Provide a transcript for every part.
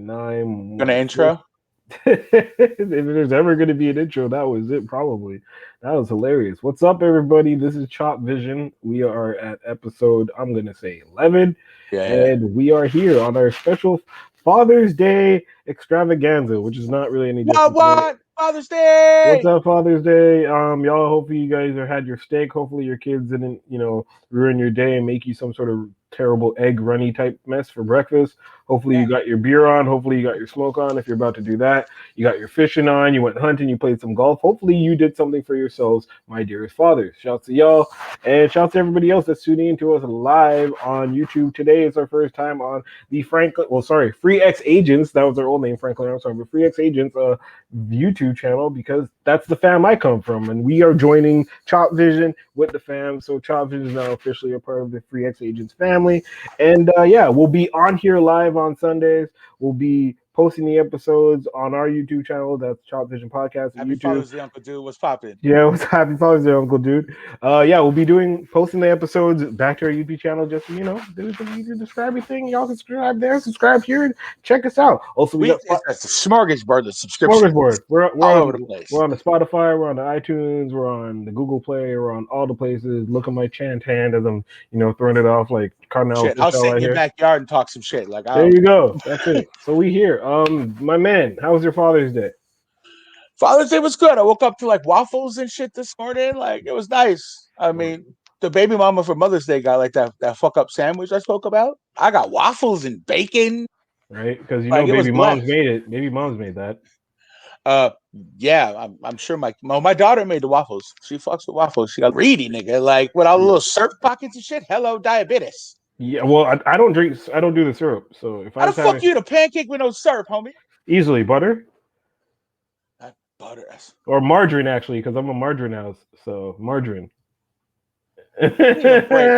Gonna intro? If there's ever going to be an intro, that was it, probably. That was hilarious. What's up, everybody? This is Chop Vision. We are at episode, I'm going to say 11. And we are here on our special Father's Day extravaganza, which is not really any different. What? Father's Day! What's up, Father's Day? Y'all, hopefully you guys had your steak. Hopefully your kids didn't, ruin your day and make you some sort of terrible egg runny type mess for breakfast. Hopefully you got your beer on. Hopefully you got your smoke on if you're about to do that. You got your fishing on. You went hunting. You played some golf. Hopefully you did something for yourselves, my dearest fathers. Shouts to y'all. And shouts to everybody else that's tuning in to us live on YouTube. Today is our first time on the Free X Agents. That was their old name, Franklin. I'm sorry, but Free X Agents YouTube channel, because that's the fam I come from. And we are joining Chop Vision with the fam. So Chop Vision is now officially a part of the Free X Agents family. And we'll be on here live on Sundays. We'll be posting the episodes on our YouTube channel. That's Chop Vision Podcast. Happy YouTube. Father's Day, Uncle Dude. What's poppin'? Yeah, what's happy Father's Day, Uncle Dude. We'll be posting the episodes back to our YouTube channel. Just do the subscribe thing. Y'all can subscribe there, subscribe here, and check us out. Also, it's a smorgasbord. The subscription. Smorgasbord. We're all over the place. We're on the Spotify. We're on the iTunes. We're on the Google Play. We're on all the places. Look at my chant hand as I'm, throwing it off like Cardinal. I'll sit in your backyard and talk some shit. There you go. That's it. So we here. My man, how was your Father's Day? Father's Day was good. I woke up to like waffles and shit this morning. Like, it was nice. I mean, the baby mama for Mother's Day got like that fuck up sandwich I spoke about. I got waffles and bacon. Right? Because baby mom's made it. Baby mom's made that. Yeah, I'm sure my daughter made the waffles. She fucks with waffles. She got greedy, nigga. Like, with all the little syrup pockets and shit. Hello, diabetes. Yeah, well, I don't drink. I don't do the syrup. So if how the fuck you eat a pancake with no syrup, homie? Easily butter. Butter or margarine, actually, because I'm a margarine house. So margarine. I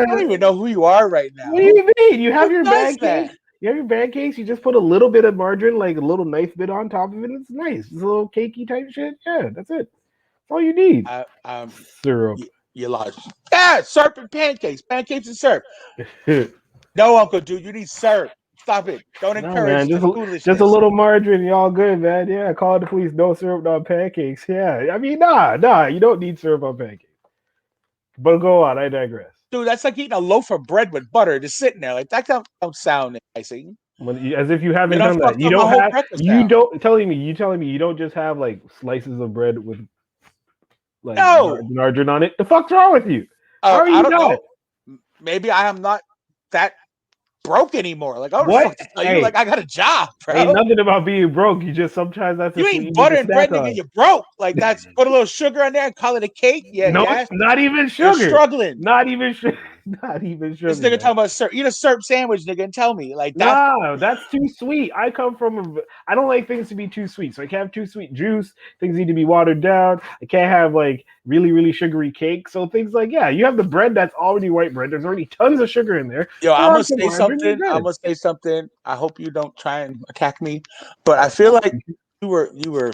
don't even know who you are right now. What do you mean? You have your pancakes. You have your pancakes. You just put a little bit of margarine, like a little nice bit on top of it. It's nice. It's a little cakey type shit. Yeah, that's it. That's all you need. Syrup. You lost. Yeah, syrup and pancakes. Pancakes and syrup. No, Uncle Dude, you need syrup. Stop it. Don't encourage foolishness. Just a little margarine. Y'all good, man. Yeah, call the police. No syrup on pancakes. Yeah, I mean, nah. You don't need syrup on pancakes. But go on. I digress. Dude, that's like eating a loaf of bread with butter just sitting there. Like, that don't sound enticing. As if you haven't done that. You telling me you don't just have like slices of bread with like margarine on it. The fuck's wrong with you? I don't know. Maybe I am not that broke anymore. Like, I don't know what to tell you. Like, I got a job, bro. Ain't nothing about being broke. You just sometimes that's you eat butter and bread, nigga. You're broke. Like, that's put a little sugar on there and call it a cake. Yeah, no, not even sugar. You're struggling. Not even sugar. Not even sugar. This nigga talking about syrup. Eat a syrup sandwich, nigga, and tell me. Like, that's too sweet. I don't like things to be too sweet. So I can't have too sweet juice. Things need to be watered down. I can't have like really, really sugary cake. So things like, you have the bread that's already white bread. There's already tons of sugar in there. Yo, I'm gonna say something. I hope you don't try and attack me. But I feel like you were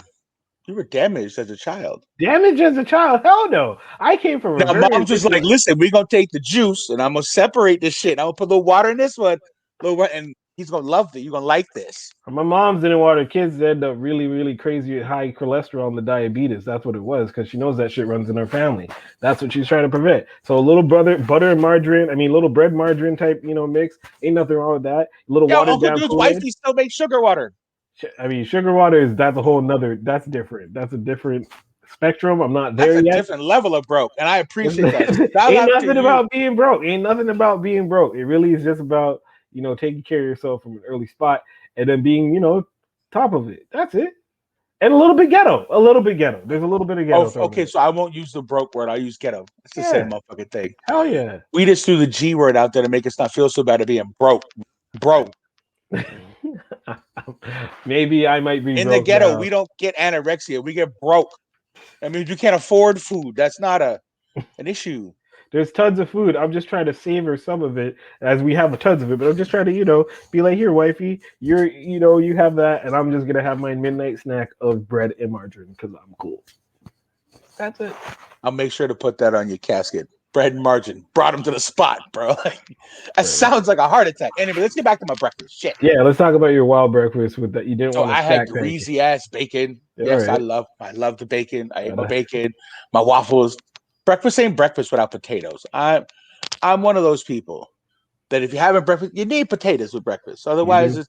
damaged as a child. Damaged as a child? Hell no. I came from a mom's just like, listen, we're gonna take the juice and I'm gonna separate this shit. I'm gonna put a little water in this one, and he's gonna love it. You're gonna like this. My mom's didn't want her kids to end up really, really crazy high cholesterol and the diabetes. That's what it was, because she knows that shit runs in her family. That's what she's trying to prevent. So a little butter and margarine, little bread margarine type, mix. Ain't nothing wrong with that. Watered Uncle down. Dude's wifey still makes sugar water. Sugar water that's a whole nother. That's different. That's a different spectrum. I'm not there yet. That's a different level of broke, and I appreciate that. Ain't nothing about being broke. Ain't nothing about being broke. It really is just about taking care of yourself from an early spot and then being top of it. That's it. And a little bit ghetto. There's a little bit of ghetto. Okay, so I won't use the broke word. I'll use ghetto. It's the same motherfucking thing. Hell yeah. We just threw the G word out there to make us not feel so bad at being broke. Maybe I might be in the ghetto now. We don't get anorexia, we get broke. I mean, you can't afford food. That's not an issue. There's tons of food. I'm just trying to savor some of it as we have tons of it, but I'm just trying to, be like, here, wifey, you have that, and I'm just gonna have my midnight snack of bread and margarine because I'm cool. That's it. I'll make sure to put that on your casket. bread and margarine. Brought him to the spot, bro. Like, that sounds like a heart attack. Anyway, let's get back to my breakfast. Shit. Yeah, let's talk about your wild breakfast with that. You didn't So want to I had stack pancake. greasy ass bacon. All Yes, right. I love the bacon. I ate my Uh, bacon, my waffles. Breakfast ain't breakfast without potatoes. I'm one of those people that if you're having breakfast, you need potatoes with breakfast. you Otherwise, do?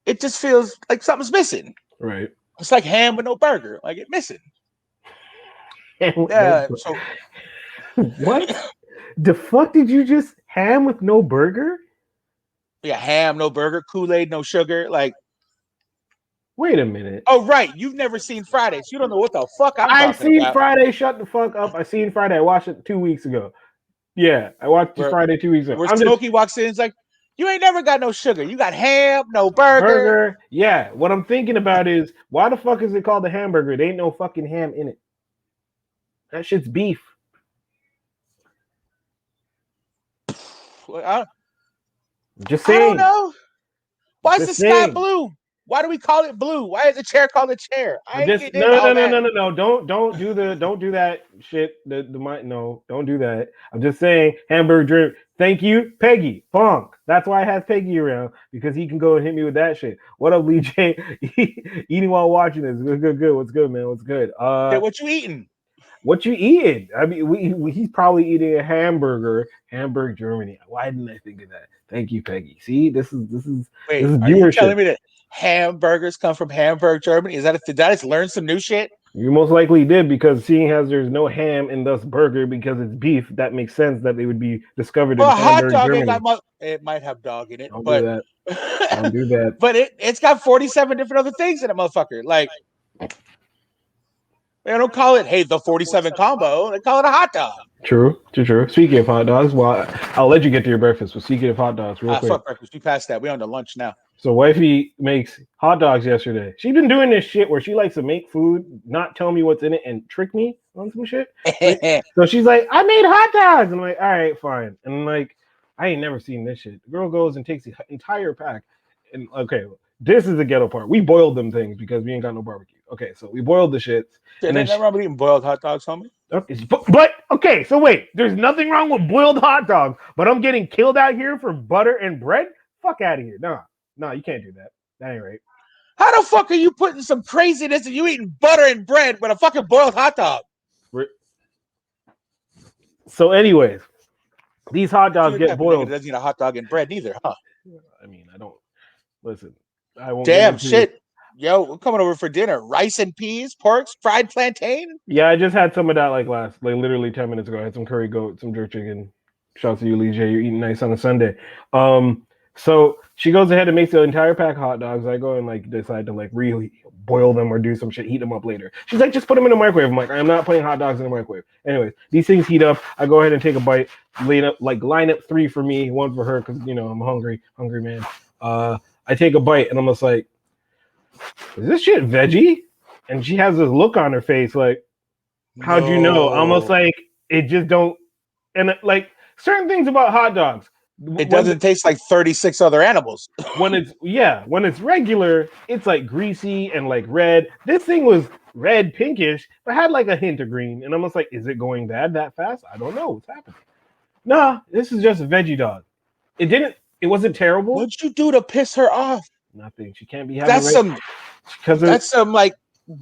it just feels like something's missing. Right. It's like ham with no burger. Like it's missing. No. Yeah. So What? The fuck did you just ham with no burger? yeah, ham, no burger, Kool-Aid, no sugar. Like, Wait a minute. oh right, you've never seen Fridays. You don't know what the fuck I'm I've talking seen about. Friday. Shut the fuck up. I seen Friday. I watched it 2 weeks ago. Yeah, I watched Where Friday 2 weeks ago. where I'm just Smokey walks in, it's like, you ain't never got no sugar. You got ham, no burger. burger. Yeah, what I'm thinking about is why the fuck is it called a hamburger? There ain't no fucking ham in it. That shit's beef. I, Just I don't saying. know. Why is the Just sky saying. blue? Why do we call it blue? Why is the chair called a chair? I ain't Just getting into no no all no that. no no no. Don't do that shit. No, don't do that. I'm just saying hamburger. Thank you, Peggy Funk. That's why I have Peggy around because he can go and hit me with that shit. What up, Lee J? Eating while watching this. Good. What's good, man? What's good? What you eating? What you eating? I mean, he's probably eating a hamburger. Hamburg, Germany. Why didn't I think of that? Thank you, Peggy. See, this is Wait, are you viewership. telling me that hamburgers come from Hamburg, Germany? Is that did I just learn some new shit? You most likely did because seeing as there's no ham and thus burger because it's beef, that makes sense that they would be discovered in Well, a hot Hamburg, dog ain't Germany. got it might have dog in it, Don't do but that. Don't do that. but it's got 47 different other things in it, motherfucker. Like they don't call it the 47 combo. They call it a hot dog. True. Speaking of hot dogs, well, I'll let you get to your breakfast. But speaking of hot dogs, real quick. Fuck breakfast. We passed that. We on to lunch now. So wifey makes hot dogs yesterday. She's been doing this shit where she likes to make food, not tell me what's in it, and trick me on some shit. So she's like, I made hot dogs. And I'm like, all right, fine. And I'm like, I ain't never seen this shit. The girl goes and takes the entire pack. And okay, this is the ghetto part. We boiled them things because we ain't got no barbecue. Okay, so we boiled the shits. And then nothing wrong with eating boiled hot dogs, homie. Okay, but okay, so wait, there's nothing wrong with boiled hot dogs, but I'm getting killed out here for butter and bread? Fuck out of here. No, you can't do that. That ain't right. How the fuck are you putting some craziness and you eating butter and bread with a fucking boiled hot dog? So, anyways, these hot dogs get boiled. Doesn't eat a hot dog and bread neither, huh? I mean, I don't listen. I won't. Damn shit. Yo, we're coming over for dinner. Rice and peas, porks, fried plantain. Yeah, I just had some of that like literally 10 minutes ago. I had some curry goat, some jerk chicken. Shouts to you, Lee J. You're eating nice on a Sunday. So she goes ahead and makes the entire pack of hot dogs. I go and like decide to like really boil them or do some shit, heat them up later. She's like, just put them in the microwave. I'm like, I'm not putting hot dogs in the microwave. Anyways, these things heat up. I go ahead and take a bite. Line up 3 for me, 1 for her because I'm a hungry man. I take a bite and I'm just like, is this shit veggie? And she has this look on her face like, how'd you know? Almost like it just don't. And like certain things about hot dogs. It doesn't taste like 36 other animals. when it's regular, it's like greasy and like red. This thing was red, pinkish, but had like a hint of green. And I'm just like, is it going bad that fast? I don't know what's happening. Nah, this is just a veggie dog. It wasn't terrible. What'd you do to piss her off? Nothing. She can't be having that's some like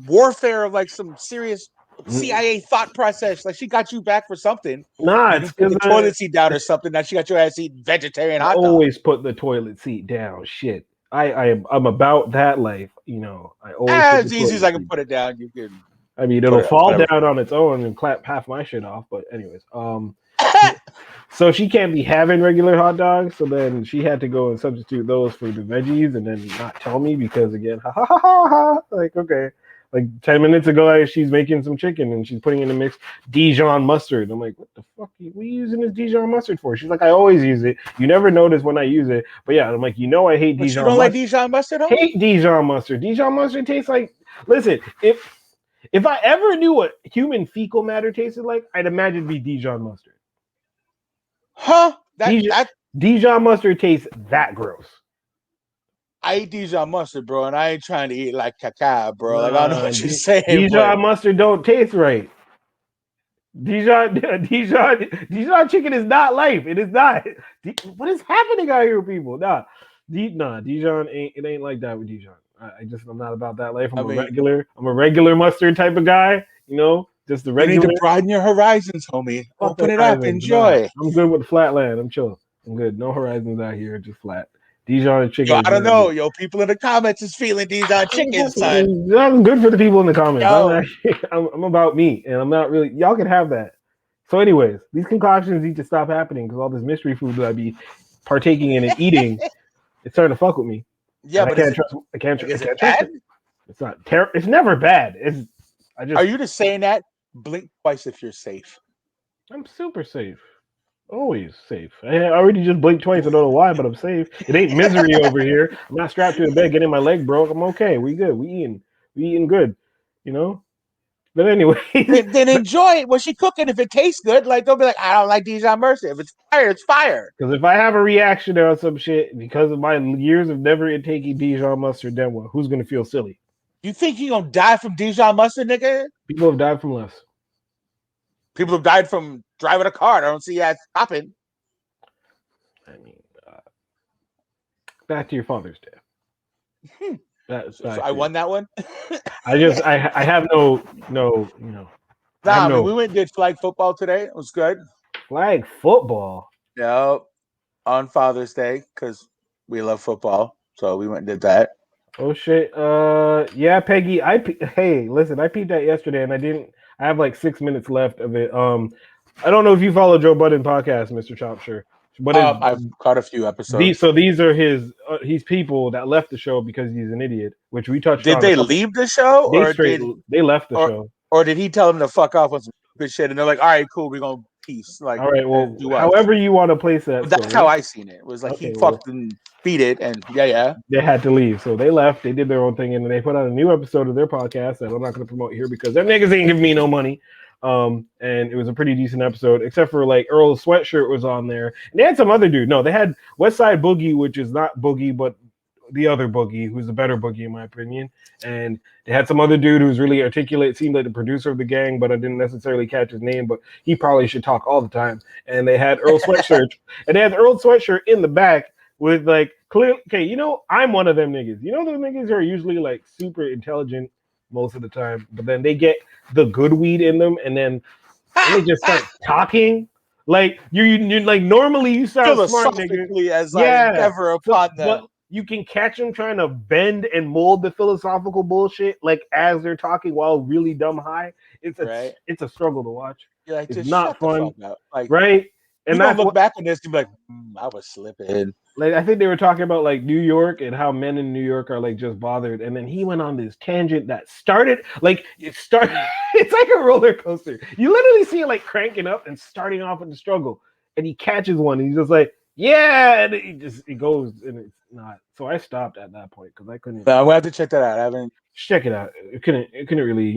warfare of like some serious CIA thought process. Like she got you back for something. Nah, it's because the toilet seat down or something. Now she got your ass eating vegetarian hot dog. Always put the toilet seat down. Shit. I'm about that life. I always as easy as I can put it down. You can. I mean, it'll fall down on its own and clap half my shit off. But anyways, so she can't be having regular hot dogs. So then she had to go and substitute those for the veggies and then not tell me because again, like, okay. Like 10 minutes ago, she's making some chicken and she's putting in a mix Dijon mustard. I'm like, what the fuck are we using this Dijon mustard for? She's like, I always use it. You never notice when I use it. But yeah, I'm like, I hate Dijon mustard. You don't like Dijon mustard? Homie? Hate Dijon mustard. Dijon mustard tastes like, listen, if I ever knew what human fecal matter tasted like, I'd imagine it'd be Dijon mustard. Huh? Dijon mustard tastes that gross. I eat Dijon mustard, bro, and I ain't trying to eat like cacao, bro. Like I don't know what you're saying. Dijon mustard don't taste right. Dijon chicken is not life. It is not. What is happening out here, people? Dijon ain't like that with Dijon. I'm not about that life. I mean, I'm a regular mustard type of guy. Just the you need regular. to broaden your horizons, homie. Fuck the Open it up, horizons. Nah, enjoy. I'm good with flatland. I'm chill. I'm good. No horizons out here. Just flat. Dijon chicken Yo, is I don't very know. good. Yo, people in the comments is feeling these chicken, son. That's good for the people in the comments. Yo, I'm about me, and I'm not really. Y'all can have that. So, anyways, these concoctions need to stop happening because all this mystery food that I be partaking in and eating, it's starting to fuck with me, yeah, and I but can't trust. like, I is it can't trust bad? it. It's not terrible. It's never bad. I Are just. you just saying that? Blink twice if you're safe. I'm super safe. Always safe. I already just blinked twice. I don't know why, but I'm safe. It ain't misery over here. I'm not strapped to a bed getting my leg broke. I'm okay. We good. We eating good. You know. But anyways, Then enjoy it when she cooking. If it tastes good, like don't be like, I don't like Dijon Mercy. If it's fire, it's fire. because if I have a reaction or some shit because of my years of never taking Dijon mustard, then what? Who's gonna feel silly? You think you gonna die from Dijon mustard, nigga? People have died from less. People have died from driving a car. I don't see that stopping. I mean, back to your Father's Day. That's So back I to it. won that one. I have no I have Nah, I mean no we went and did flag football today. It was good. flag football. Yeah, on Father's Day because we love football. So we went and did that. Oh shit. Yeah, Peggy. Hey, listen. I peeped that yesterday, and I didn't. I have like 6 minutes left of it. I don't know if you follow Joe Budden podcast, Mister Chopsher. But I've caught a few these episodes. so these are his people that left the show because he's an idiot, which we touched Did on a they couple. leave the show They straight they left the or show. or did he tell them to fuck off on some good shit? And they're like, all right, cool, we're gonna peace, like, All right. and Well, do us. however you want to place that But that's how story. I seen it. It was like he Okay. Well, fucked and beat it, and yeah. they had to leave, so they left. They did their own thing, and then they put out a new episode of their podcast that I'm not going to promote here because them niggas ain't giving me no money. And it was a pretty decent episode, except for like Earl's sweatshirt was on there, and they had some other dude. No, they had West Side Boogie, which is not Boogie, but the other Boogie, who's the better Boogie in my opinion. And they had some other dude who's really articulate, seemed like the producer of the gang, but I didn't necessarily catch his name, but he probably should talk all the time. And they had Earl Sweatshirt, and they had Earl Sweatshirt in the back with like clear. Okay, I'm one of them niggas. Those niggas are usually like super intelligent most of the time, but then they get the good weed in them, and then they just start talking. Like you like normally you sound smart, nigga. Philosophically, as I Yeah. endeavor So, upon but them, you can catch them trying to bend and mold the philosophical bullshit, like as they're talking while really dumb high. right? It's a struggle to watch. You're like, It's just not shut the fun, fuck up. Like, right? you And gonna that's look what back on this and be like, I was slipping. like I think they were talking about like New York and how men in New York are like just bothered, and then he went on this tangent that started like it started. It's like a roller coaster. You literally see it like cranking up and starting off with the struggle, and he catches one, and he's just like, yeah, and it goes, and it's not. So I stopped at that point because I couldn't. No, I'm gonna have to check that out. I haven't. Check it out. It couldn't really,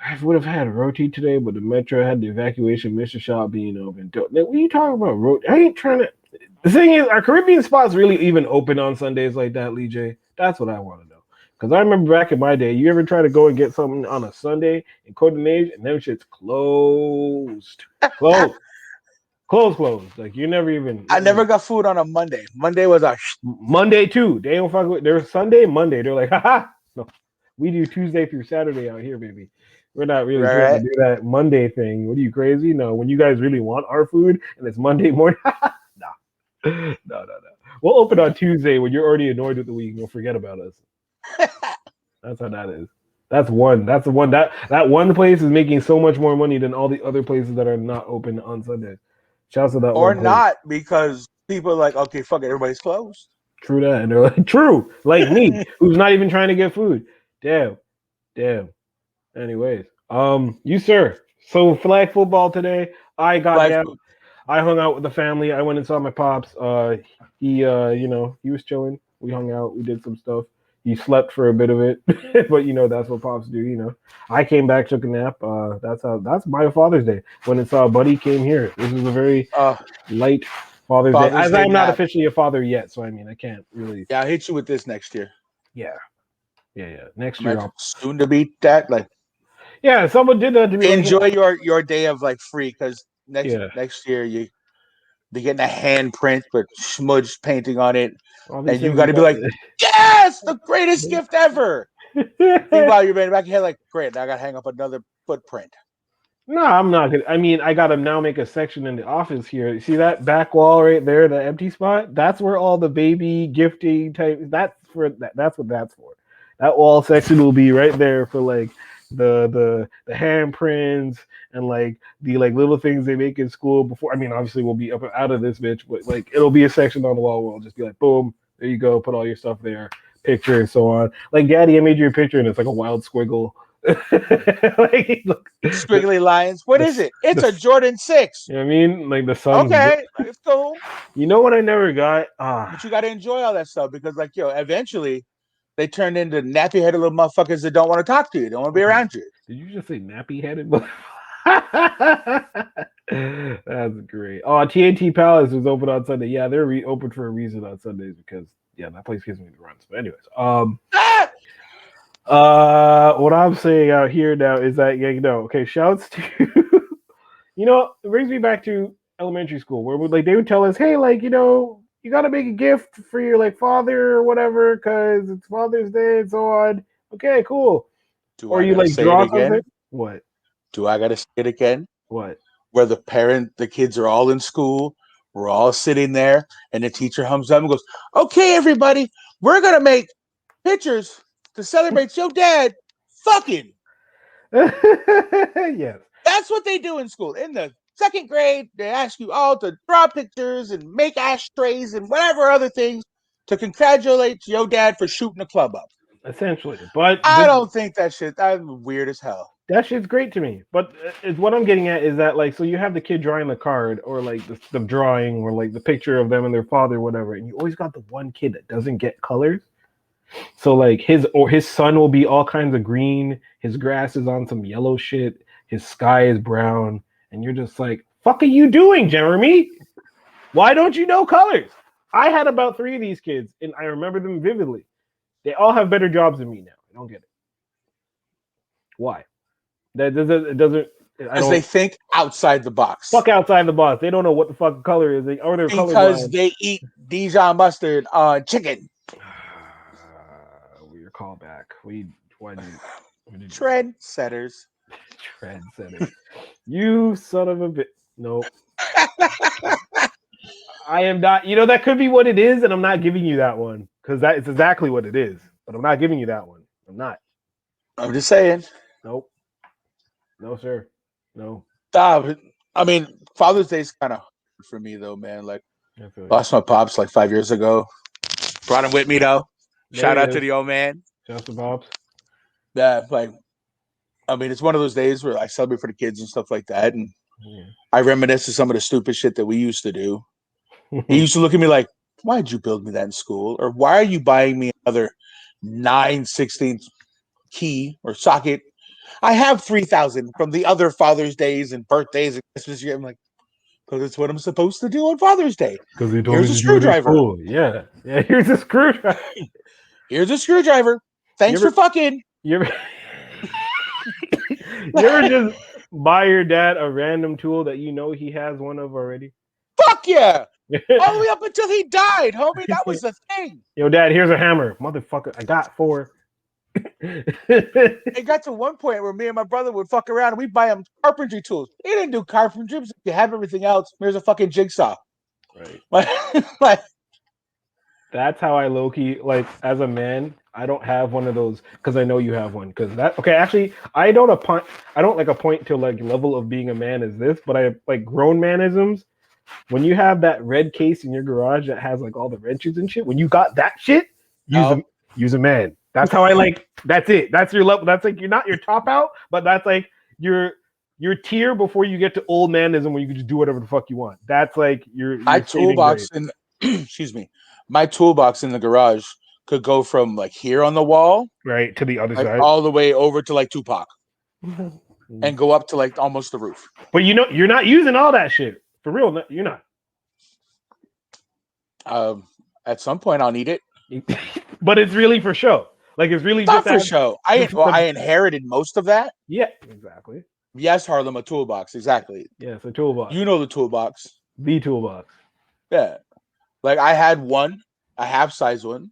I would have had a roti today, but the metro had the evacuation mission shop being open. What are you talking about? Roti? I ain't trying to. The thing is, are Caribbean spots really even open on Sundays like that, Lee J? That's what I want to know. Because I remember back in my day, you ever try to go and get something on a Sunday in Copenhagen, and them shit's closed. Closed. Closed. Like, you never even. I never got food on a Monday. Monday was a Monday, too. They don't fuck with. There's Sunday, Monday. They're like, haha. No, we do Tuesday through Saturday out here, baby. We're not really trying to right. do that Monday thing. What are you crazy? No, when you guys really want our food and it's Monday morning, no. We'll open on Tuesday when you're already annoyed with the week and you'll forget about us. That's how that is. That's one. That's the one. That one place is making so much more money than all the other places that are not open on Sundays. Shouts to that Or one place. not, because people are like, okay, fuck it, everybody's closed. True that. And they're like, true. Like me, who's not even trying to get food. Damn. Anyways, you sir. So flag football today. I got Like, down. I hung out with the family. I went and saw my pops. He he was chilling. We hung out. We did some stuff. He slept for a bit of it, but that's what pops do. I came back, took a nap. That's my Father's Day. When it's Buddy came here. This is a very light Father's Day. As I'm not officially a father yet, so I mean I can't really. Yeah, I'll hit you with this next year. Yeah. Next year, soon to beat that. Like, Yeah, someone did that to me. Like, Enjoy your day of like free because yeah, next year they getting a handprint with smudged painting on it, all these and you things got you to be like, yes, the greatest gift ever. got. Meanwhile, you're in the back of your head like, great, now I got to hang up another footprint. No, I'm not gonna. I mean, I gotta now make a section in the office here. See that back wall right there, the empty spot? That's where all the baby gifting type. That's for that. That's what that's for. That wall section will be right there for like the handprints and like the like little things they make in school before. I mean, obviously we'll be up and out of this bitch, but like it'll be a section on the wall where it'll just be like, boom, there you go, put all your stuff there, picture and so on. Like, Daddy, I made you a picture, and it's like a wild squiggle. Like, look, Squiggly lines. What the is it? It's the a Jordan 6. you know what I mean? Like the sun's. Okay, like, it's cool. You know what I never got? But you got to enjoy all that stuff because, like, eventually they turn into nappy headed little motherfuckers that don't want to talk to you, don't want to be around you. Did you just say nappy headed? That's great. Oh, TNT Palace is open on Sunday. Yeah, they're open for a reason on Sundays because yeah, that place gives me the runs. But anyways, Ah! what I'm saying out here now is that yeah, okay, shouts to it brings me back to elementary school where like they would tell us, hey, like you got to make a gift for your like father or whatever because it's Father's Day and so on. Okay, cool. Do Or I you got to like say it draw something. again? What? Do I got to say it again? What? Where the kids are all in school, we're all sitting there, and the teacher hums up and goes, okay, everybody, we're going to make pictures to celebrate your dad fucking. Yes. That's what they do in school. In the second grade, they ask you all to draw pictures and make ashtrays and whatever other things to congratulate your dad for shooting the club up. Essentially, but I don't think that's weird as hell. that shit's great to me. But it's what I'm getting at is that like so you have the kid drawing the card or like the drawing or like the picture of them and their father, whatever, and you always got the one kid that doesn't get colors. So like his sun will be all kinds of green, his grass is on some yellow shit, his sky is brown, and you're just like, fuck are you doing, Jeremy? Why don't you know colors? I had about 3 of these kids, and I remember them vividly. They all have better jobs than me now. I don't get it. Why? That doesn't. It doesn't. I Because they don't. think outside the box. Fuck outside the box. They don't know what the fuck color is. Or they're Because colorblind. they eat Dijon mustard on chicken. Your callback. We did Trendsetters. trendsetter. You son of a bitch. Nope. I am not. That could be what it is, and I'm not giving you that one because that is exactly what it is. But I'm not giving you that one. I'm not. I'm just saying. Nope. No, sir. No. Stop. I mean, Father's Day is kind of hard for me though, man. Like, I feel you. lost my pops like 5 years ago. Brought him with me though. There Shout he out to is. the old man. Justin Bob's. Yeah, like, I mean, it's one of those days where I celebrate for the kids and stuff like that, and I reminisce of some of the stupid shit that we used to do. He Yeah. used to look at me like, "Why'd you build me that in school?" Or "Why are you buying me another 9/16 key or socket? I have 3,000 from the other Father's Days and birthdays and Christmas." I'm like, because it's what I'm supposed to do on Father's Day. Because he told me Here's a to do it in screwdriver. school. Yeah. Yeah. Here's a screwdriver. Here's a screwdriver. You Thanks for ever, fucking. you ever, you ever just buy your dad a random tool that you know he has one of already? Fuck yeah. All the way up until he died, homie. That was the thing. Yo, Dad, here's a hammer. Motherfucker, I got 4. It got to one point where me and my brother would fuck around and we'd buy him carpentry tools. He didn't do carpentry. You have everything else. Here's a fucking jigsaw. Right. Like, That's how I low key like as a man. I don't have one of those because I know you have one. Because that okay, actually, I don't like a point to like level of being a man as this, but I like grown manisms. When you have that red case in your garage that has like all the wrenches and shit, when you got that shit, oh, use a man. That's how I like. That's it. That's your level. That's like you're not your top out, but that's like your tier before you get to old manism where you can just do whatever the fuck you want. That's like your my saving grace. toolbox in excuse me, my toolbox in the garage could go from like here on the wall, Right to the other like side. all the way over to like Tupac, and go up to like almost the roof. But you're not using all that shit for real. You're not. At some point, I'll need it. But it's really for show. Like it's really just Not for that. show. I inherited most of that. Yeah, exactly. Yes, Harlem, a toolbox. Exactly. Yeah, it's a toolbox. You know the toolbox. The toolbox. Yeah. Like I had one, a half size one,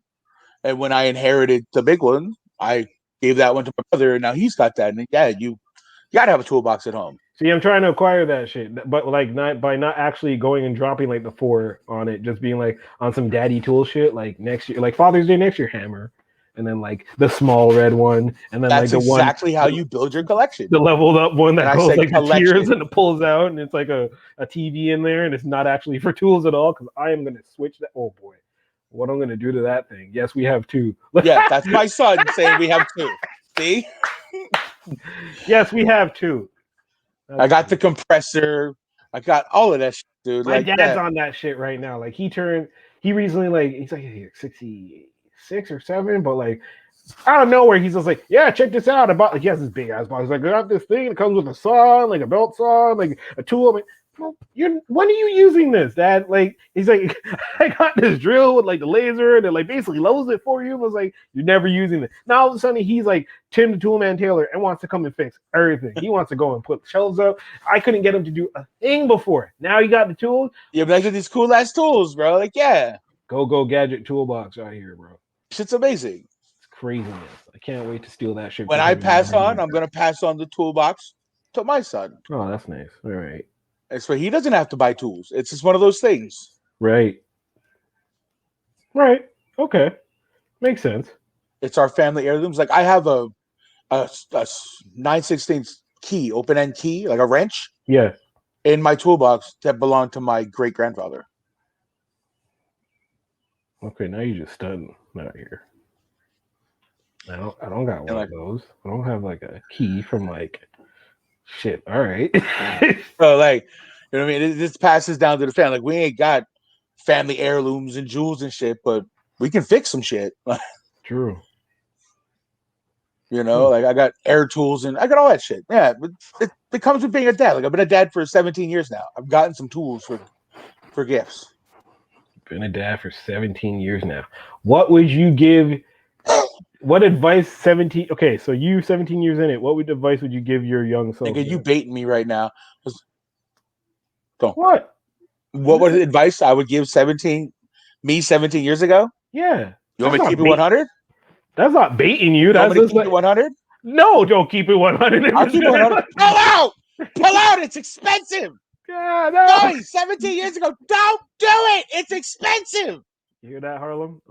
and when I inherited the big one, I gave that one to my brother, and now he's got that. And yeah, you gotta have a toolbox at home. See, I'm trying to acquire that shit, but like not actually going and dropping like the 4 on it, just being like on some daddy tool shit. Like next year, like Father's Day next year, hammer, and then like the small red one, and then like That's the one exactly how you build your collection. the leveled up one And that I goes said like the tiers collection. and it pulls out, and it's like a TV in there, and it's not actually for tools at all. Because I am gonna switch that. Oh boy, what I'm gonna do to that thing? Yes, we have 2. Yeah, that's my son saying we have 2. See? Yes, we have 2. I got the compressor. I got all of that shit, dude. My Like, dad's yeah. on that shit right now. Like he recently like he's like 66 or 7, but like out of nowhere he's just like, yeah, check this out. About like he has this big ass box. He's like, I got this thing. It comes with a saw, like a belt saw, like a tool. I'm like, well, when are you using this, Dad? Like he's like, I got this drill with like the laser and it like basically loads it for you. I was like, you're never using it. Now all of a sudden he's like Tim the Toolman Taylor and wants to come and fix everything. He wants to go and put shelves up. I couldn't get him to do a thing before. Now you got the tools. Yeah, but I got these cool ass tools, bro. Like, yeah. Go gadget toolbox out here, bro. Shit's amazing. It's craziness. I can't wait to steal that shit. When I pass on, I'm gonna pass on the toolbox to my son. Oh, that's nice. All right. It's where he doesn't have to buy tools. It's just one of those things. Right. Right. Okay. Makes sense. It's our family heirlooms. Like I have a 9/16 key, open end key, like a wrench. Yeah. In my toolbox that belonged to my great grandfather. Okay, now you just stunned out here. I don't got one of those. I don't have like a key from like shit. All right. So like, you know what I mean? This passes down to the family. Like we ain't got family heirlooms and jewels and shit, but we can fix some shit. True. You know, like I got air tools and I got all that shit. Yeah, but it comes with being a dad. Like I've been a dad for 17 years now. I've gotten some tools for gifts. Been a dad for 17 years now. What would you give? What advice 17? Okay, so you 17 years in it. What advice would you give your young self? Nigga, you baiting me right now. Don't. What? What was the advice I would give 17 years ago? Yeah. You want me to keep it 100? That's not baiting you. That's just keep it 100? No, don't keep it 100. I'll keep it 100. Pull out! Pull out! It's expensive. Yeah, no. 17 years ago. Don't do it. It's expensive. You hear that, Harlem?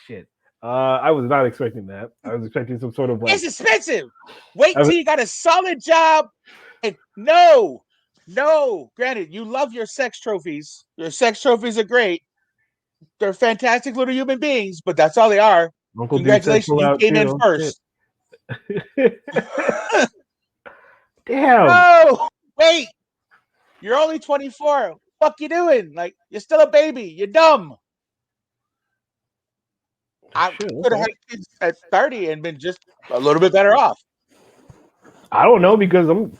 Shit. I was not expecting that. I was expecting some sort of like. It's expensive. Wait till you got a solid job. And no. Granted, you love your sex trophies. Your sex trophies are great. They're fantastic little human beings, but that's all they are. Uncle Congratulations, you came in first. Damn. No, wait. You're only 24. What fuck you doing? Like, you're still a baby. You're dumb. I could have had kids at 30 and been just a little bit better off. I don't know because I'm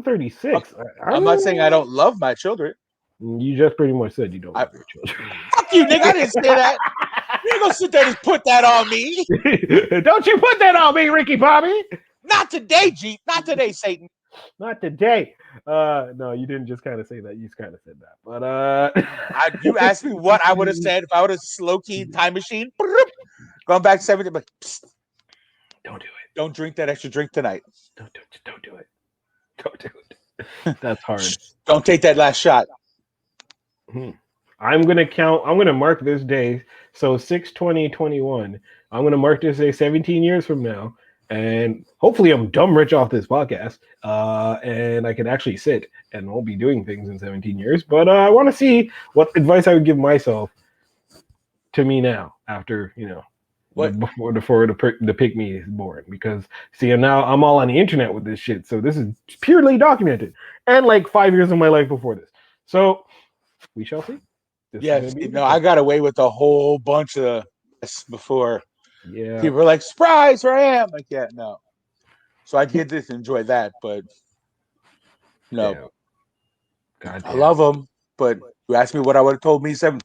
36. I'm not saying I don't love my children. You just pretty much said you don't love your children. Fuck you, nigga. I didn't say that. You ain't gonna sit there and just put that on me. Don't you put that on me, Ricky Bobby. Not today, Jeep. Not today, Satan. Not today. No, you didn't just kind of say that. You just kind of said that. But you asked me what I would have said if I would have slow keyed time machine. Going back 70, but don't do it. Don't drink that extra drink tonight. Don't do it. Don't do it. That's hard. Don't take that last shot. I'm gonna mark this day. So 6/20/21. I'm gonna mark this day 17 years from now. And hopefully I'm dumb rich off this podcast. And I can actually sit and won't be doing things in 17 years. But I want to see what advice I would give myself to me now after, before the pick me is born. Because see, now I'm all on the internet with this shit. So this is purely documented. And like 5 years of my life before this. So we shall see. I got away with a whole bunch of this before. Yeah. People were like, surprise, here I am. Like, yeah, no. So I did just enjoy that, but no. God I love them, but you asked me what I would have told me 7.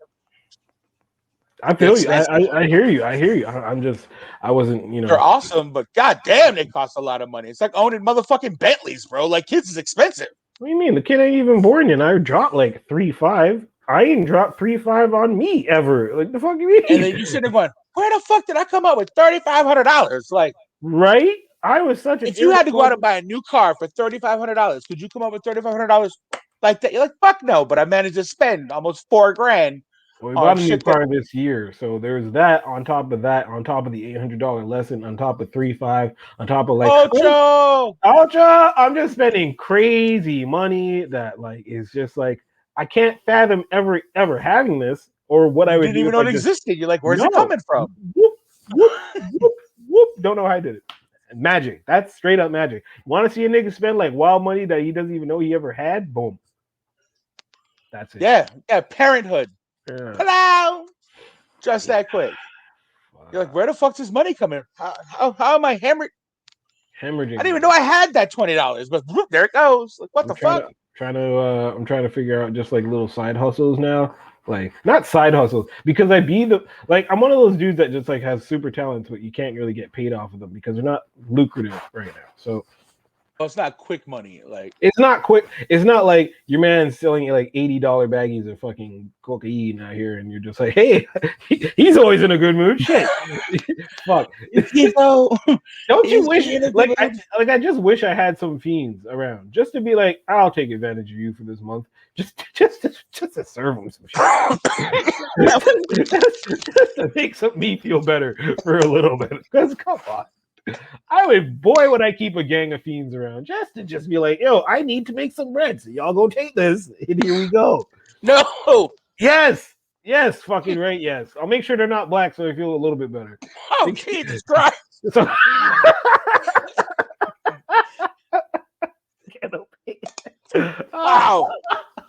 I The feel you. expensive ones. I hear you. I hear you. I'm just. I wasn't. They're awesome, but goddamn, they cost a lot of money. It's like owning motherfucking Bentleys, bro. Like kids is expensive. What do you mean? The kid ain't even born yet. I dropped like 3.5. I ain't dropped 3.5 on me ever. Like the fuck you And mean? then you sitting there going, "Where the fuck did I come up with $3,500?" Like, Right? I was such an if you had to go out and irresponsible. buy a new car for $3,500, could you come up with $3,500 like that? You're like, fuck no. But I managed to spend almost $4,000 Well, we on bought a new shit that. car this year, so there's that on top of that, on top of the $800 lesson, on top of 3.5, on top of like Ocho, Ultra. I'm just spending crazy money that like is just like I can't fathom ever having this or what I you would didn't do even if know I it just existed. You're like, where's it no coming from? whoop whoop whoop whoop. Don't know how I did it. Magic. That's straight up magic. Want to see a nigga spend like wild money that he doesn't even know he ever had? Boom. That's it. Yeah, yeah, parenthood. Yeah. Hello, just Yeah. that quick. You're like, Wow. where the fuck does money come in? How am I hammered? I Hemorrhaging didn't even money. know I had that $20, but whoop, there it goes. Like, what I'm the trying fuck? to I'm trying to figure out just like little side hustles now. Like not side hustles because I'm one of those dudes that just like has super talents, but you can't really get paid off of them because they're not lucrative right now. So Well, it's not quick money. Like, it's not quick. It's not like your man's selling like $80 baggies of fucking cocaine out here, and you're just like, hey, he's always in a good mood. Shit, fuck. you know, Don't you is wish he in a good like mood? I just wish I had some fiends around just to be like I'll take advantage of you for this month just to serve them some shit just to me feel better for a little bit because come on would I keep a gang of fiends around just to just be like yo I need to make some bread so y'all go take this and here we go No. yes fucking right yes I'll make sure they're not black so I feel a little bit better Oh, Jesus Christ. so Wow.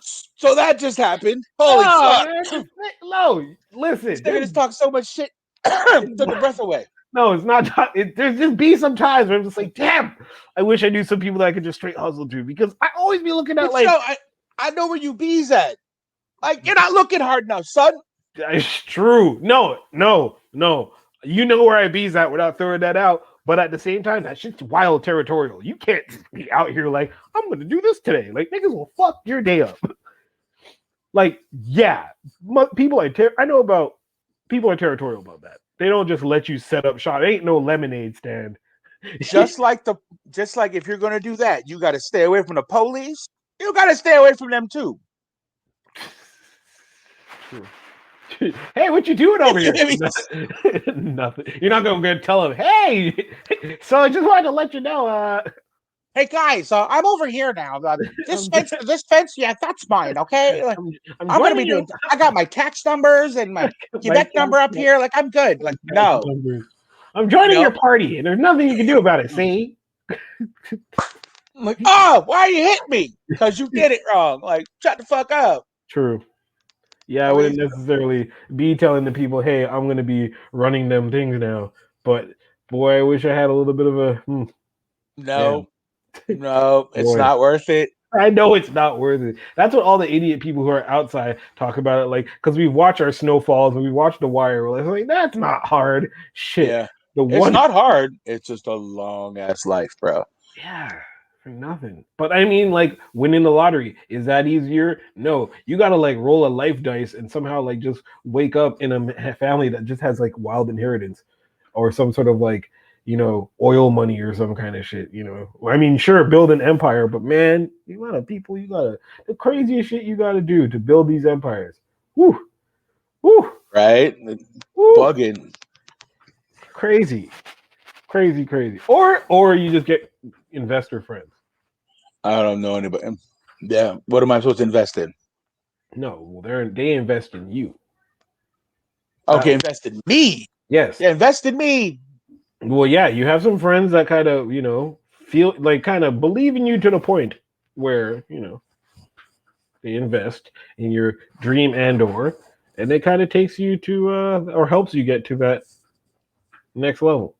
So that just happened. Holy oh, fuck. man, no, This listen, nigga just just talked so much shit. Took the breath away. no, it's not. There's just be some times where I'm just like, damn, I wish I knew some people that I could just straight hustle to because I always be looking at But like, I know where you bees at. Like, you're not looking hard enough, son. it's true. No. You know where I be's at without throwing that out. But at the same time, that shit's wild territorial. You can't be out here like, I'm gonna do this today. Like niggas will fuck your day up. Like, yeah, people I know about people are territorial about that. They don't just let you set up shop. It ain't no lemonade stand. Just like if you're gonna do that, you gotta stay away from the police. You gotta stay away from them too. Hey, what you doing over here? I mean, Nothing. You're not gonna tell them, hey. So I just wanted to let you know. hey guys, I'm over here now. This fence, yeah, that's mine. Okay, like, I'm I'm gonna be joining you. doing. I got my tax numbers and my My Quebec number up here. Like, I'm good. Like, no, numbers. I'm joining your no. party, and there's nothing you can do about it. See? I'm like, oh, why you hit me? Because you did it wrong. Like, shut the fuck up. True. Yeah, I I mean, wouldn't necessarily be telling the people, "Hey, I'm going to be running them things now." But boy, I wish I had a little bit of a damn. no, no, it's Boy, not worth it. I know it's not worth it. That's what all the idiot people who are outside talk about it, like because we watch our snowfalls and we watch The Wire. We're like, that's not hard. Shit, Yeah, the it's one, not hard. It's just a long ass life, bro. yeah, for nothing. But I mean, like winning the lottery is that easier? No, you got to like roll a life dice and somehow like just wake up in a family that just has like wild inheritance or some sort of like oil money or some kind of shit. I mean, sure, build an empire, but man, the amount of people the craziest shit you gotta do to build these empires. Woo, woo, Right? woo, Bugging. crazy, crazy. Or you just get investor friends. I don't know anybody. Yeah. What am I supposed to invest in? No, well, they invest in you. Okay, invest in me. Yes. Yeah, invest in me. Well, yeah, you have some friends that kind of, feel like kind of believe in you to the point where, they invest in your dream and it kind of takes you to or helps you get to that next level.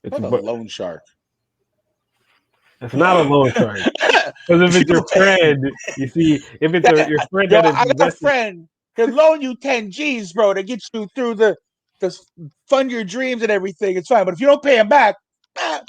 What a loan shark. It's not a loan shark. Because if it's your friend, you see, if it's your friend Yo, that is I got a invested, friend. He'll loan you 10 G's, bro, to get you through the fund your dreams and everything. It's fine. But if you don't pay him back, eh,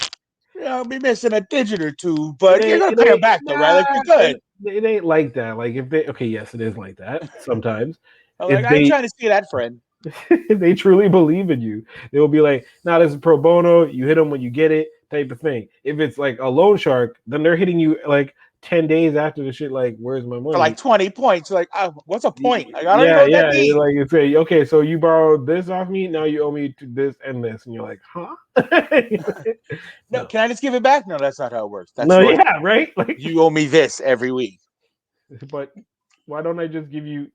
be missing a digit or two. But you're gonna It pay him ain't back though, right? Like you're good. it ain't like that. Like if they okay, yes, it is like that sometimes. I'm like, If I ain't they trying to see that friend. if they truly believe in you, they will be like, "Nah, this is pro bono. You hit them when you get it," type of thing. If it's like a loan shark, then they're hitting you like 10 days after the shit. Like, where's my For money? like 20 points. Like, what's a point? Like, I don't even know Yeah, what that yeah. You're means. like, you say, okay, so you borrowed this off me. Now you owe me to this and this, and you're like, huh? No, No, can I just give it back? No, that's not how it works. That's no, yours. yeah, right. Like, You owe me this every week. but why don't I just give you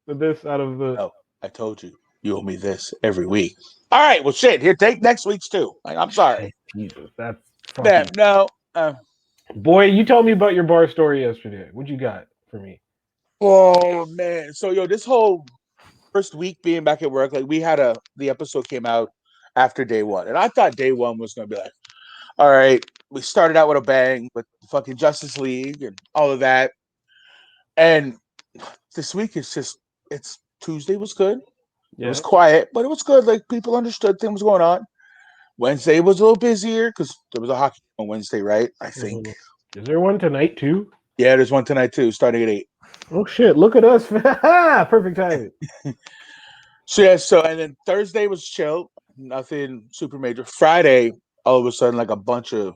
this out of the? No, I told you. You owe me this every week. All right, well, shit. Here, take next week's too. Like, I'm sorry. Jesus, that's Man, fucking. no. Boy, you told me about your bar story yesterday. What you got for me? Oh man. So yo, this whole first week being back at work, like we had the episode came out after day one, and I thought day one was gonna be like, all right, we started out with a bang with fucking Justice League and all of that, and this week is just it's Tuesday was good. It was Yeah. quiet, but it was good. Like people understood things was going on. Wednesday was a little busier because there was a hockey game on Wednesday, right? I think. Mhm. Is there one tonight too? Yeah, there's one tonight too, starting at 8. Oh shit! Look at us. Perfect timing. So yeah, so and then Thursday was chill, nothing super major. Friday, all of a sudden, like a bunch of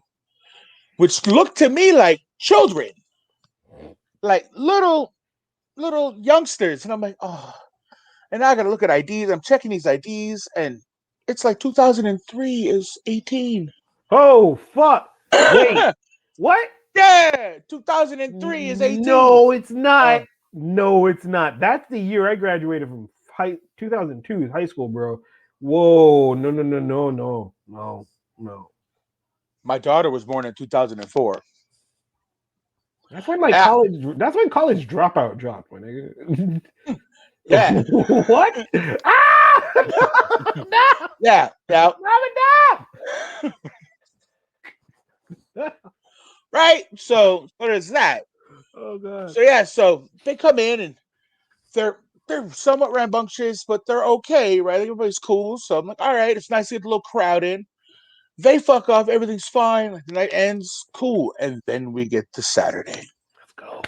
which looked to me like children, like little youngsters, and I'm like, oh, and now I gotta look at IDs. I'm checking these IDs, and it's like 2003 is 18. Oh fuck! Wait, what? Yeah, 2003 is 18. No, it's not. Uh, No, it's not. That's the year I graduated from 2002 is high school, bro. Whoa, no, no, no, no, no, no, no. my daughter was born in 2004. That's when like Ah, college. That's when college dropout dropped, my nigga. yeah, What? Ah! No, yeah, yeah, no, no. right. So what is that? Oh god. So yeah, so they come in and they're they're somewhat rambunctious, but they're okay, right? Everybody's cool. So I'm like, all right, it's nice to get a little crowd in. They fuck off, everything's fine. Like the night ends, cool. And then we get to Saturday. Let's go.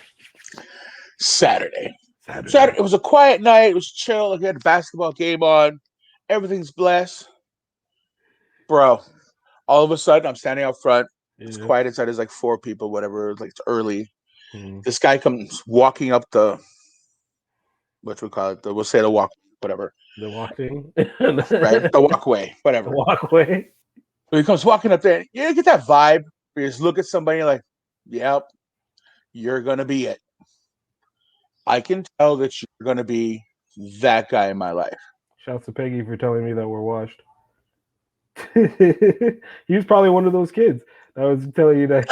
Saturday. Saturday. Saturday. It was a quiet night. It was chill. Like we had a basketball game on. Everything's blessed, bro. All of a sudden, I'm standing out front. It's Yeah. quiet inside. There's like 4 people, whatever. Like it's early. Mhm. This guy comes walking up the what we call it. We'll say the walk, whatever. The walking. Right, The the walkway, whatever. walkway. So he comes walking up there. You get that vibe. You just look at somebody you're like, yep, you're gonna be it. I can tell that you're gonna be that guy in my life. Shouts to Peggy for telling me that we're washed. He was probably one of those kids that was telling you that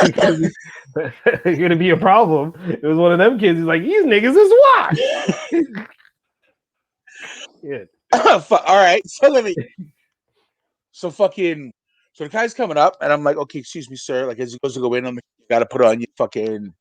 you're gonna be a problem. It was one of them kids. He's like, these niggas is washed. Yeah. All right, so let me. So fucking. So the guy's coming up, and I'm like, okay, excuse me, sir. Like as he goes to go in, I'm like, you gotta put on your fucking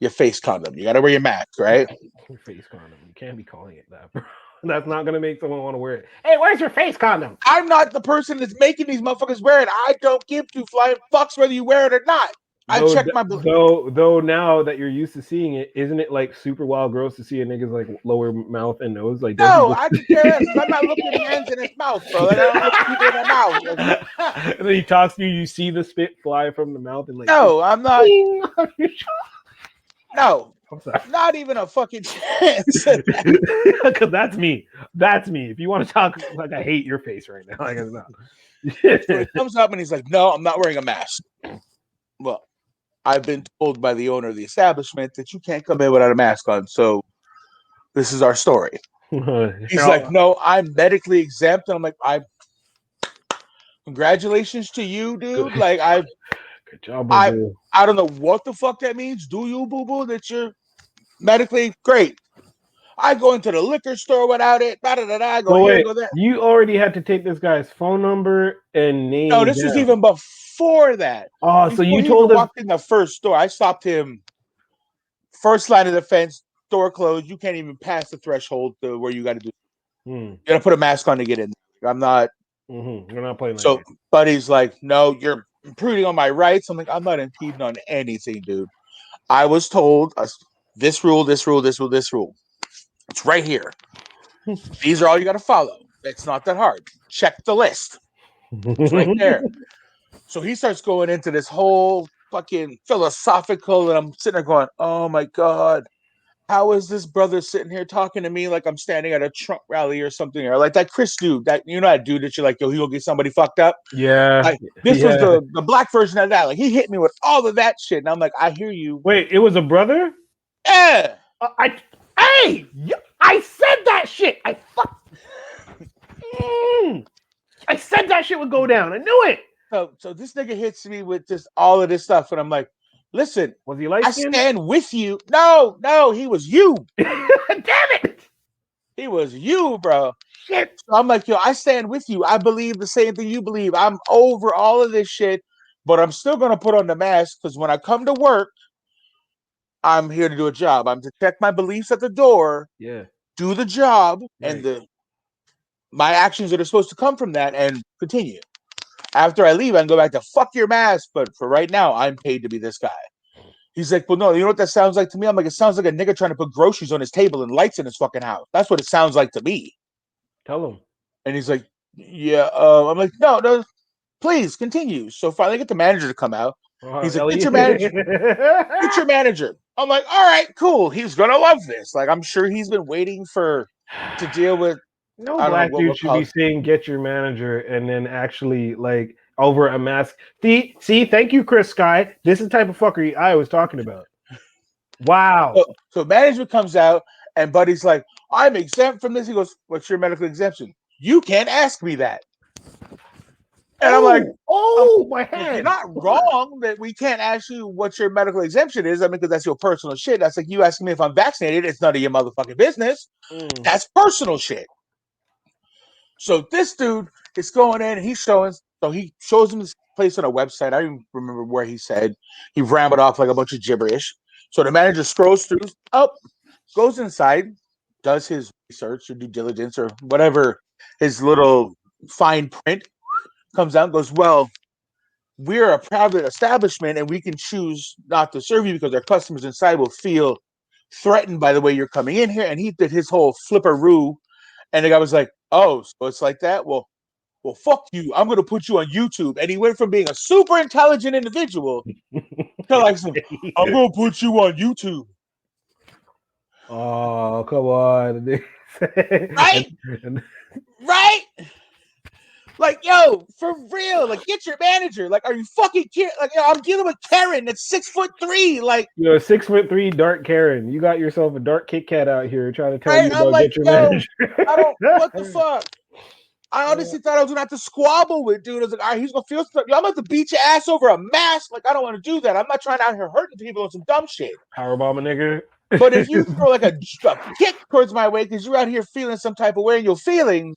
your face condom. You gotta wear your mask, right? Your face condom. You can't be calling it that, bro. That's not gonna make someone want to wear it. Hey, where's your face condom? I'm not the person that's making these motherfuckers wear it. I don't give two flying fucks whether you wear it or not. I Though, check my. though, now that you're used to seeing it, isn't it like super wild gross to see a nigga's like lower mouth and nose? Like, don't No, people? I could care less because I'm not looking hands in his mouth, bro. Like I don't look people in their mouth. Like, And then he talks to you, you see the spit fly from the mouth and like, no, I'm not. ding. No, I'm sorry. not even a fucking chance. Because that's me. That's me. If you want to talk like I hate your face right now, I guess not. So he comes up and he's like, "No, I'm not wearing a mask." Well, I've been told by the owner of the establishment that you can't come in without a mask on. So this is our story. He's like, "No, I'm medically exempt." And I'm like, "I congratulations to you, dude. Good, Like I good job, I boo. I don't know what the fuck that means. Do you, boo boo, that you're medically great? I go into the liquor store without it. Da da da da. I go So here, wait, go there. you already had to take this guy's phone number and No, name this was down. even before that. Oh, so Before you he even told us. walked in the first door, I stopped him first line of defense. door closed. You can't even pass the threshold to where you got to do. Hmm. You got to put a mask on to get in. I'm not. We're not playing that So, game. buddy's like, no, you're impeding on my rights. I'm like, I'm not impeding on anything, dude. I was told this rule, this rule, this rule, this rule. It's right here. These are all you got to follow. It's not that hard. Check the list. It's right there. So he starts going into this whole fucking philosophical, and I'm sitting there going, oh my God, how is this brother sitting here talking to me like I'm standing at a Trump rally or something? Or like that Chris dude, that that dude that you're like, yo, he'll get somebody fucked up. Yeah, Like this was yeah. the black version of that. Like he hit me with all of that shit. And I'm like, I hear you. Wait, it was a brother? Yeah. I hey, I said that shit. I said that shit would go down. I knew it. So this nigga hits me with just all of this stuff, and I'm like, listen, Was he light I skinned? stand with you. No, he was you. Damn it. He was you, bro. Shit. So I'm like, yo, I stand with you. I believe the same thing you believe. I'm over all of this shit, but I'm still gonna put on the mask because when I come to work, I'm here to do a job. I'm to check my beliefs at the door, Yeah. do the job, and Right. my actions that are supposed to come from that and continue. After I leave, I can go back to fuck your mask, but for right now, I'm paid to be this guy. He's like, well, no, you know what that sounds like to me? I'm like, it sounds like a nigga trying to put groceries on his table and lights in his fucking house. That's what it sounds like to me. Tell him. And he's like, yeah. I'm like, no, please continue. So finally, I get the manager to come out. He's like, get Ellie. your manager, get your manager. I'm like, all right, cool. He's gonna love this. Like, I'm sure he's been waiting to deal with. No I don't know black what dude we'll should call be it. saying "get your manager" and then actually like over a mask. See, thank you, Chris Sky. This is the type of fuckery I was talking about. Wow. So management comes out, and Buddy's like, I'm exempt from this. He goes, what's your medical exemption? You can't ask me that. And I'm like, My you're head. not wrong that we can't ask you what your medical exemption is. I mean, because that's your personal shit. That's like you asking me if I'm vaccinated. It's none of your motherfucking business. Mm. That's personal shit. So this dude is going in and he's showing. So he shows him this place on a website. I don't even remember where he said. He rambled off like a bunch of gibberish. So the manager scrolls through, goes inside, does his research or due diligence or whatever his little fine print, comes out and goes, well, we're a private establishment and we can choose not to serve you because our customers inside will feel threatened by the way you're coming in here. And he did his whole flipperoo. And the guy was like, oh, so it's like that? Well, fuck you. I'm going to put you on YouTube. And he went from being a super intelligent individual to like, I'm going to put you on YouTube. Oh, come on. Right? Right? Like, yo, for real. Like, get your manager. Like, are you fucking kidding? Like, yo, I'm dealing with Karen that's 6'3". Like, You're a 6'3" dark Karen. You got yourself a dark Kit Kat out here trying to tell right? you I'm about like, get your yo, manager. what the fuck? I honestly thought I was gonna have to squabble with dude. I was like, all right, he's gonna feel stuff. I'm about to beat your ass over a mask. Like, I don't want to do that. I'm not trying out here hurting people on some dumb shit. Powerbomb a nigga. But if you throw like a kick towards my way because you're out here feeling some type of way in your feelings.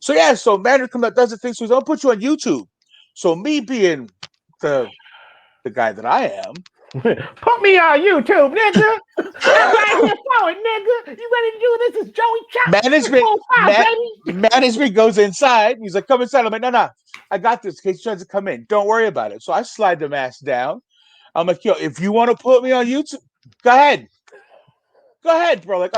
So yeah, so manager comes out, does the thing, so he's gonna put you on YouTube. So me being the guy that I am, put me on YouTube, nigga. I'm right here for it, nigga. You ready to do this? Is Joey Chop? management goes inside. He's like, come inside. I'm like, no, I got this. In case he tries to come in, don't worry about it. So I slide the mask down. I'm like, yo, if you want to put me on YouTube, go ahead. Go ahead, bro. Like,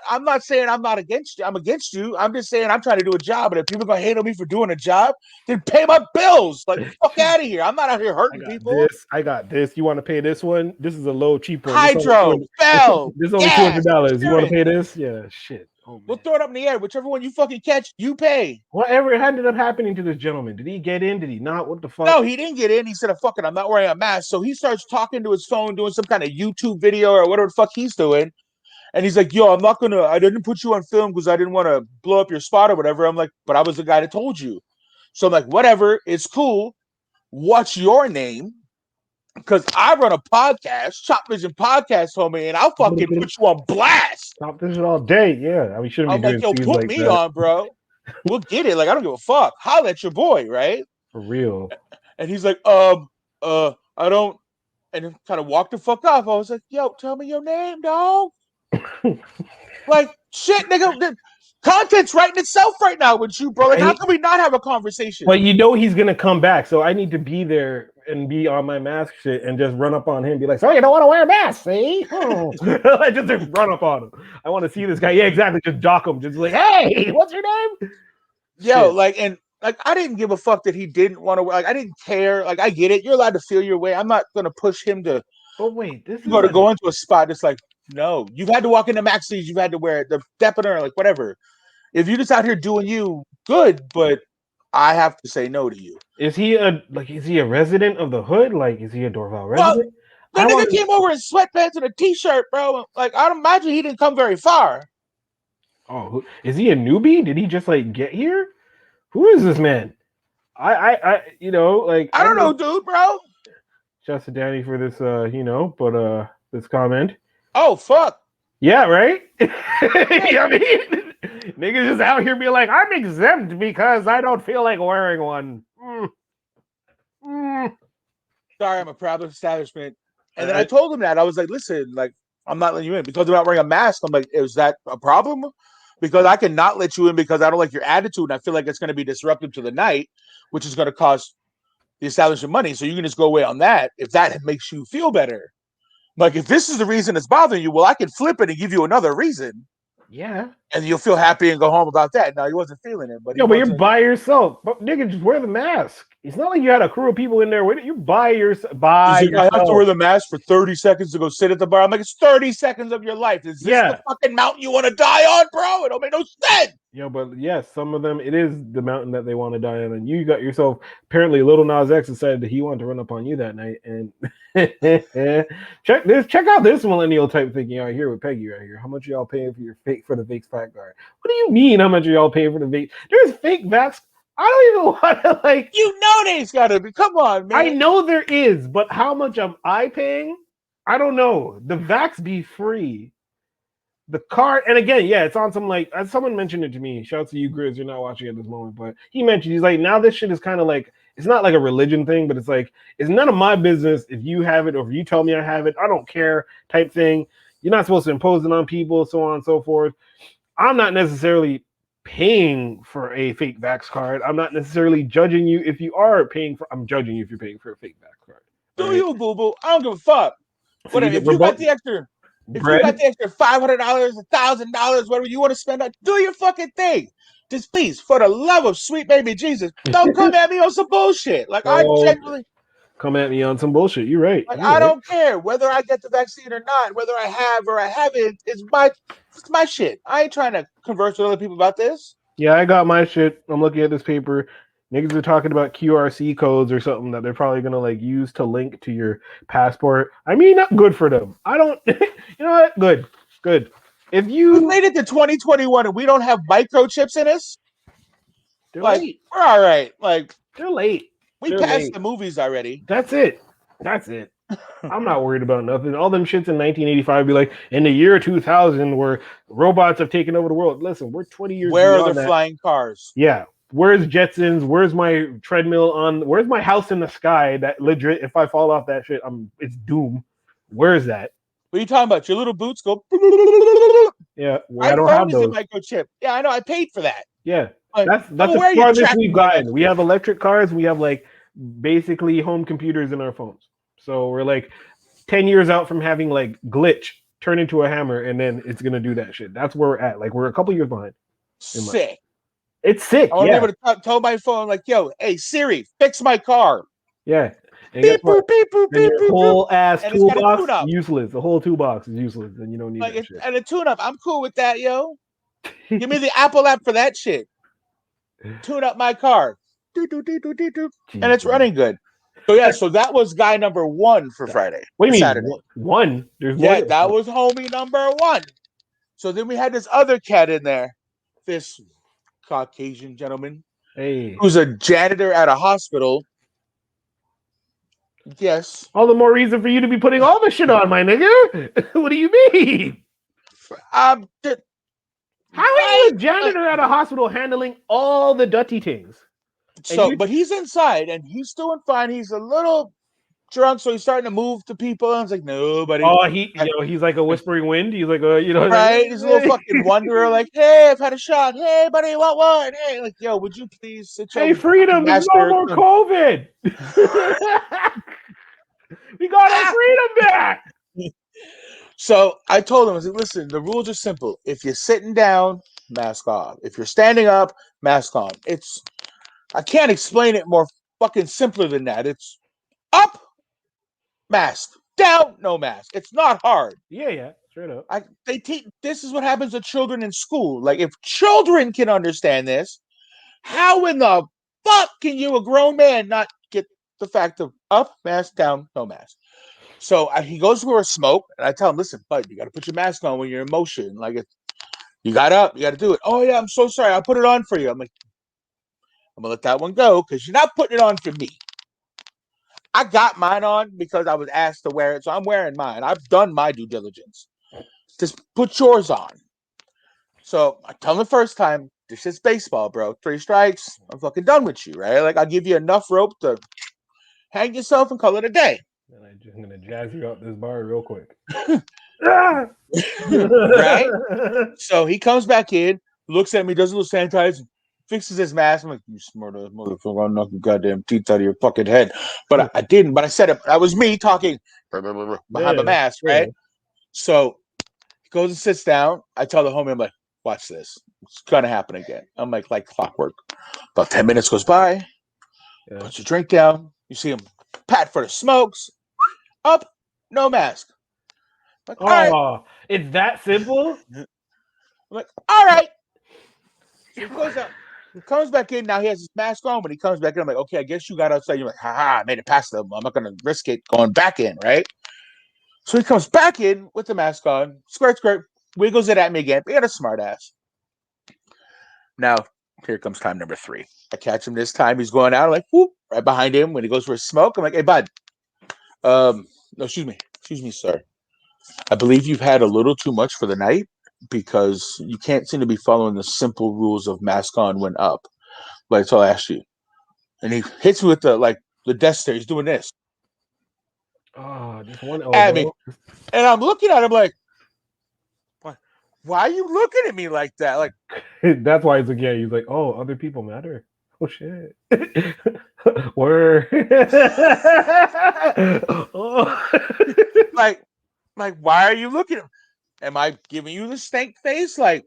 I'm not saying I'm not against you. I'm against you. I'm just saying I'm trying to do a job. And if people are gonna hate on me for doing a job, then pay my bills. Like, fuck out of here. I'm not out here I hurting got people. this. I got this. You want to pay this one? This is a low, cheap one. This only Hydro, Bell, this is only gas, $200. You want to insurance. pay this? Yeah, shit. Oh We'll man. throw it up in the air. Whichever one you fucking catch, you pay. Whatever ended up happening to this gentleman? Did he get in? Did he not? What the fuck? No, he didn't get in. He said, fuck it, I'm not wearing a mask. So he starts talking to his phone, doing some kind of YouTube video or whatever the fuck he's doing. And he's like, yo, I didn't put you on film because I didn't want to blow up your spot or whatever. I'm like, but I was the guy that told you. So I'm like, whatever, it's cool. What's your name? Because I run a podcast, Chop Vision Podcast, homie, and I'll fucking put you on blast. Stop this shit all day. Yeah, we shouldn't be I'm like, doing yo, scenes put like me that. on, bro. We'll get it. Like, I don't give a fuck. Holla at your boy, right? For real. And he's like, I don't, and kind of walked the fuck off. I was like, yo, tell me your name, dog. Like shit, nigga. The content's writing itself right now with you, bro. Like, how Right? can we not have a conversation? But you know he's gonna come back, so I need to be there and be on my mask shit and just run up on him, and be like, "So you don't want to wear a mask, see?" I just run up on him. I want to see this guy. Yeah, exactly. Just dock him. Just like, "Hey, what's your name?" Yo, Shit. like, and like, I didn't give a fuck that he didn't want to. Like, I didn't care. Like, I get it. You're allowed to feel your way. I'm not gonna push him to But wait, this go is to a go into a spot. It's like, no, you've had to walk into Maxie's. You've had to wear the Depener, like whatever. If you're just out here doing you, good. But I have to say no to you. is he a resident of the hood? Like, is he a Dorval Well, resident? the I nigga want came over in sweatpants and a t-shirt, bro. Like, I'd imagine he didn't come very far. Oh, is he a newbie? Did he just like get here? Who is this man? Like I I don't don't know, know. dude, bro. Shouts to Danny for this, but this comment. Oh fuck. Yeah, right. Shit. I mean, niggas just out here being like, I'm exempt because I don't feel like wearing one. Mm. Sorry, I'm a proud establishment. And then I I, told him that. I was like, listen, like, I'm not letting you in because I'm not wearing a mask. I'm like, is that a problem? Because I cannot let you in because I don't like your attitude and I feel like it's going to be disruptive to the night, which is going to cost the establishment money. So you can just go away on that if that makes you feel better. Like, if this is the reason it's bothering you, well, I can flip it and give you another reason. yeah. And you'll feel happy and go home about that. Now, he wasn't feeling it, but he Yo, but you're wasn't. by yourself. But nigga, just wear the mask. It's not like you had a crew of people in there with it. You're He's by like, I have to yourself. wear the mask for 30 seconds to go sit at the bar. I'm like, it's 30 seconds of your life. Is this the Yeah. fucking mountain you want to die on, bro? It don't make no sense. Yo, but yes, some of them, it is the mountain that they want to die on. And you got yourself, apparently, Little Nas X decided that he wanted to run up on you that night. And check out this millennial type thinking out here with Peggy right here. How much y'all paying for for the fake fat card? What do you mean? How much are y'all paying for the fake? There's fake vax. I don't even want to like. You know they's got to be. Come on, I man. know there is, but how much am I paying? I don't know. The vax be free. The card, and again, yeah, it's on some like, as someone mentioned it to me. Shout out to you, Grizz. You're not watching at this moment, but he mentioned, he's like, now this shit is kind of like, it's not like a religion thing, but it's like, it's none of my business if you have it or if you tell me I have it. I don't care, type thing. You're not supposed to impose it on people, so on and so forth. I'm not necessarily paying for a fake vax card. I'm not necessarily judging you if you are paying for. I'm judging you if you're paying for a fake vax card. Do Right? you, boo boo? I don't give a fuck. So you Whatever. get If you got remote the extra, if you got bread. the extra $500, $1,000, whatever you want to spend on, do your fucking thing. Just please, for the love of sweet baby Jesus, don't come at me on some bullshit. Like, I Oh, genuinely, come at me on some bullshit. You're right. like, You're I right. don't care whether I get the vaccine or not, whether I have or I haven't. It's my shit. I ain't trying to converse with other people about this. Yeah, I got my shit. I'm looking at this paper. Niggas are talking about QRC codes or something that they're probably gonna like use to link to your passport. I mean, not good for them. I don't. You know what? Good, good. If We you, made it to 2021 and we don't have microchips in us. they're Like, late. we're all right. Like, They're late. we They're passed late. the movies already. That's it. That's it. I'm not worried about nothing. All them shits in 1985 be like in the year 2000 where robots have taken over the world. Listen, we're 20 years Where are the beyond that. flying cars? Yeah. Where's Jetsons? Where's my treadmill on? Where's my house in the sky? That legit, if I fall off that shit, it's doom. Where's that? What are you talking about? Your little boots go. Yeah, well, I My don't phone have is a those. microchip. Yeah, I know. I paid for that. Yeah, Like, that's I'm the aware you're farthest tracking we've me on that gotten. We shit. have electric cars. We have like basically home computers in our phones. So we're like 10 years out from having like glitch turn into a hammer, and then it's gonna do that shit. That's where we're at. Like we're a couple years behind. In my, Sick. it's sick. I want to be Yeah, able to tell my phone, like, yo, hey, Siri, fix my car. yeah. And guess Beep, what? boop, beep, boop, Then beep, your boop, boop. whole ass And it's got a toolbox tune up. useless. The whole toolbox is useless, and you don't need Like, that shit. and a tune up. I'm cool with that, yo. Give me the Apple app for that shit. Tune up my car. Doo, doo, doo, doo, doo, doo. And it's Jesus. running good. So, yeah, so that was guy number one for Friday, What do you mean? Saturday. One? There's more Yeah, than that one. was homie number one. So then we had this other cat in there, this Caucasian gentleman Hey. who's a janitor at a hospital. Yes. All the more reason for you to be putting all the shit on, my nigga. What do you mean? Th- How are right. you a janitor at a hospital handling all the dirty things? And So, you but he's inside and he's doing fine. He's a little drunk, so he's starting to move to people. And I was like, nobody. Oh, he's like a whispering wind. He's like a, like, Right? He's a little fucking wanderer, like, hey, I've had a shot. Hey, buddy, what one? Hey, like, yo, would you please sit your hey, fucking freedom! There's no master? more COVID. We got our freedom back. So I told him, I said, listen, the rules are simple. If you're sitting down, mask off. If you're standing up, mask on. I can't explain it more fucking simpler than that. It's up, mask. Down, no mask. It's not hard. Yeah, straight up. They teach. This is what happens to children in school. Like, if children can understand this, how in the fuck can you, a grown man, not get the fact of up, mask, down, no mask? So he goes for a smoke, and I tell him, listen, bud, you got to put your mask on when you're in motion. Like, you got up, you got to do it. Oh, yeah, I'm so sorry. I'll put it on for you. I'm like, I'm going to let that one go because you're not putting it on for me. I got mine on because I was asked to wear it, so I'm wearing mine. I've done my due diligence. Just put yours on. So I tell him the first time, this is baseball, bro. 3 strikes, I'm fucking done with you, right? Like, I'll give you enough rope to hang yourself and call it a day. And I'm just gonna jazz you out this bar real quick. Ah! Right? So he comes back in, looks at me, does a little sanitize, fixes his mask. I'm like, you smart ass motherfucker, I'll knock your goddamn teeth out of your fucking head. But I didn't. But I said it. That was me talking behind my mask, right? So he goes and sits down. I tell the homie, I'm like, watch this. It's gonna happen again. I'm like clockwork. About 10 minutes goes by, puts a drink down. You see him pat for the smokes. Up, no mask. I'm like, all right. Oh, it's that simple. I'm like, all right. So he goes out, he comes back in. Now he has his mask on. When he comes back in, I'm like, okay, I guess you got outside. You're like, haha, I made it past them. I'm not gonna risk it going back in, right? So he comes back in with the mask on, squirt, wiggles it at me again. Being a smart ass. Now, here comes time number 3. I catch him this time. He's going out. I'm like, whoop, right behind him. When he goes for a smoke, I'm like, hey, bud. No, excuse me, sir. I believe you've had a little too much for the night because you can't seem to be following the simple rules of mask on when up. But so I asked you. And he hits me with the desk stare. He's doing this Oh, just one at me. elbow. And I'm looking at him like, why are you looking at me like that? Like, That's why it's like, yeah, he's like, oh, other people matter. Oh shit. Word. Oh. like, why are you looking at him? Am I giving you the stank face? Like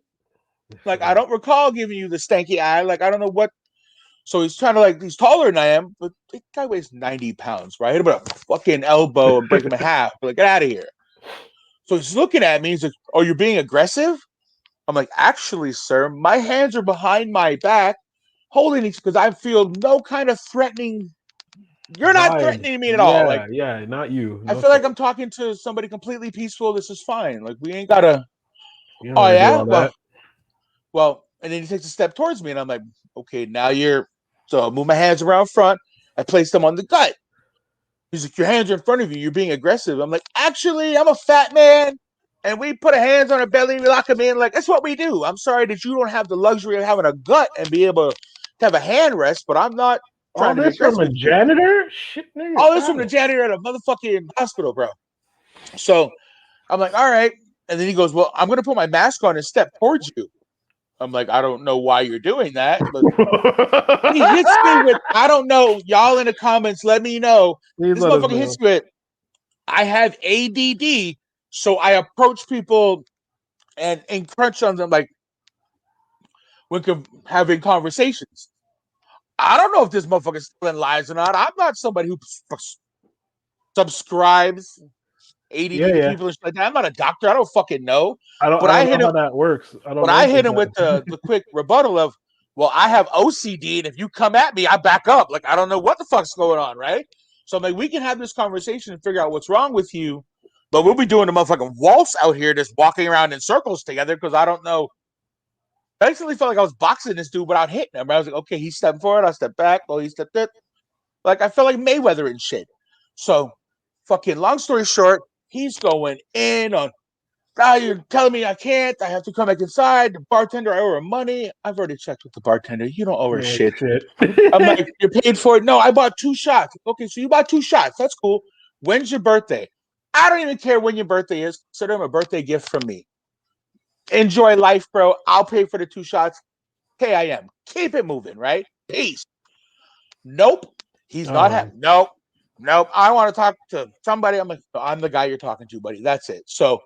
I don't recall giving you the stanky eye. Like, I don't know what. So he's trying to, like, he's taller than I am, but the guy weighs 90 pounds, right? I hit him with a fucking elbow and break him in half. Like, get out of here. So he's looking at me. He's like, oh, you're being aggressive? I'm like, actually, sir, my hands are behind my back holding these because I feel no kind of threatening. You're not Vibe. threatening me at all. Like, Yeah, not you. I No feel sir. like I'm talking to somebody completely peaceful. This is fine. Like, we ain't gotta. You don't Oh gotta do yeah, all that. well, and then he takes a step towards me, and I'm like, okay, now you're. So I move my hands around front. I place them on the gut. He's like, your hands are in front of you. You're being aggressive. I'm like, actually, I'm a fat man, and we put our hands on our belly, we lock them in. Like, that's what we do. I'm sorry that you don't have the luxury of having a gut and be able to have a hand rest, but I'm not All trying to be this from aggressive a with you. janitor? Shit, nigga. All this from the Ow. janitor at a motherfucking hospital, bro. So I'm like, all right. And then he goes, well, I'm going to put my mask on and step towards you. I'm like, I don't know why you're doing that, but he hits me with, I don't know. Y'all in the comments, let me know. Please This let us motherfucker know. hits me with, I have ADD, so I approach people and crunch on them like when having conversations. I don't know if this motherfucker's telling lies or not. I'm not somebody who subscribes ADD to Yeah. people and shit like that. I'm not a doctor. I don't fucking know. I don't But I I don't know hit how him. that works. I don't But know I about hit him with that. the quick rebuttal of, well, I have OCD, and if you come at me, I back up. Like, I don't know what the fuck's going on, right? So I'm like, we can have this conversation and figure out what's wrong with you, but we'll be doing a motherfucking waltz out here, just walking around in circles together because I don't know. I actually felt like I was boxing this dude without hitting him. I was like, okay, he's stepping forward, I step back. Oh, he stepped it. Like, I felt like Mayweather and shit. So, fucking long story short, he's going in on Now you're telling me I can't. I have to come back inside. The bartender, I owe her money. I've already checked with the bartender. You don't owe her Oh shit. shit. I'm like, you're paid for it. No, I bought 2 shots. Okay, so you bought 2 shots. That's cool. When's your birthday? I don't even care when your birthday is. Consider them a birthday gift from me. Enjoy life, bro. I'll pay for the 2 shots. KIM. Keep it moving, right? Peace. Nope. He's not Oh. happy. Nope. Nope. I want to talk to somebody. I'm like, I'm the guy you're talking to, buddy. That's it. So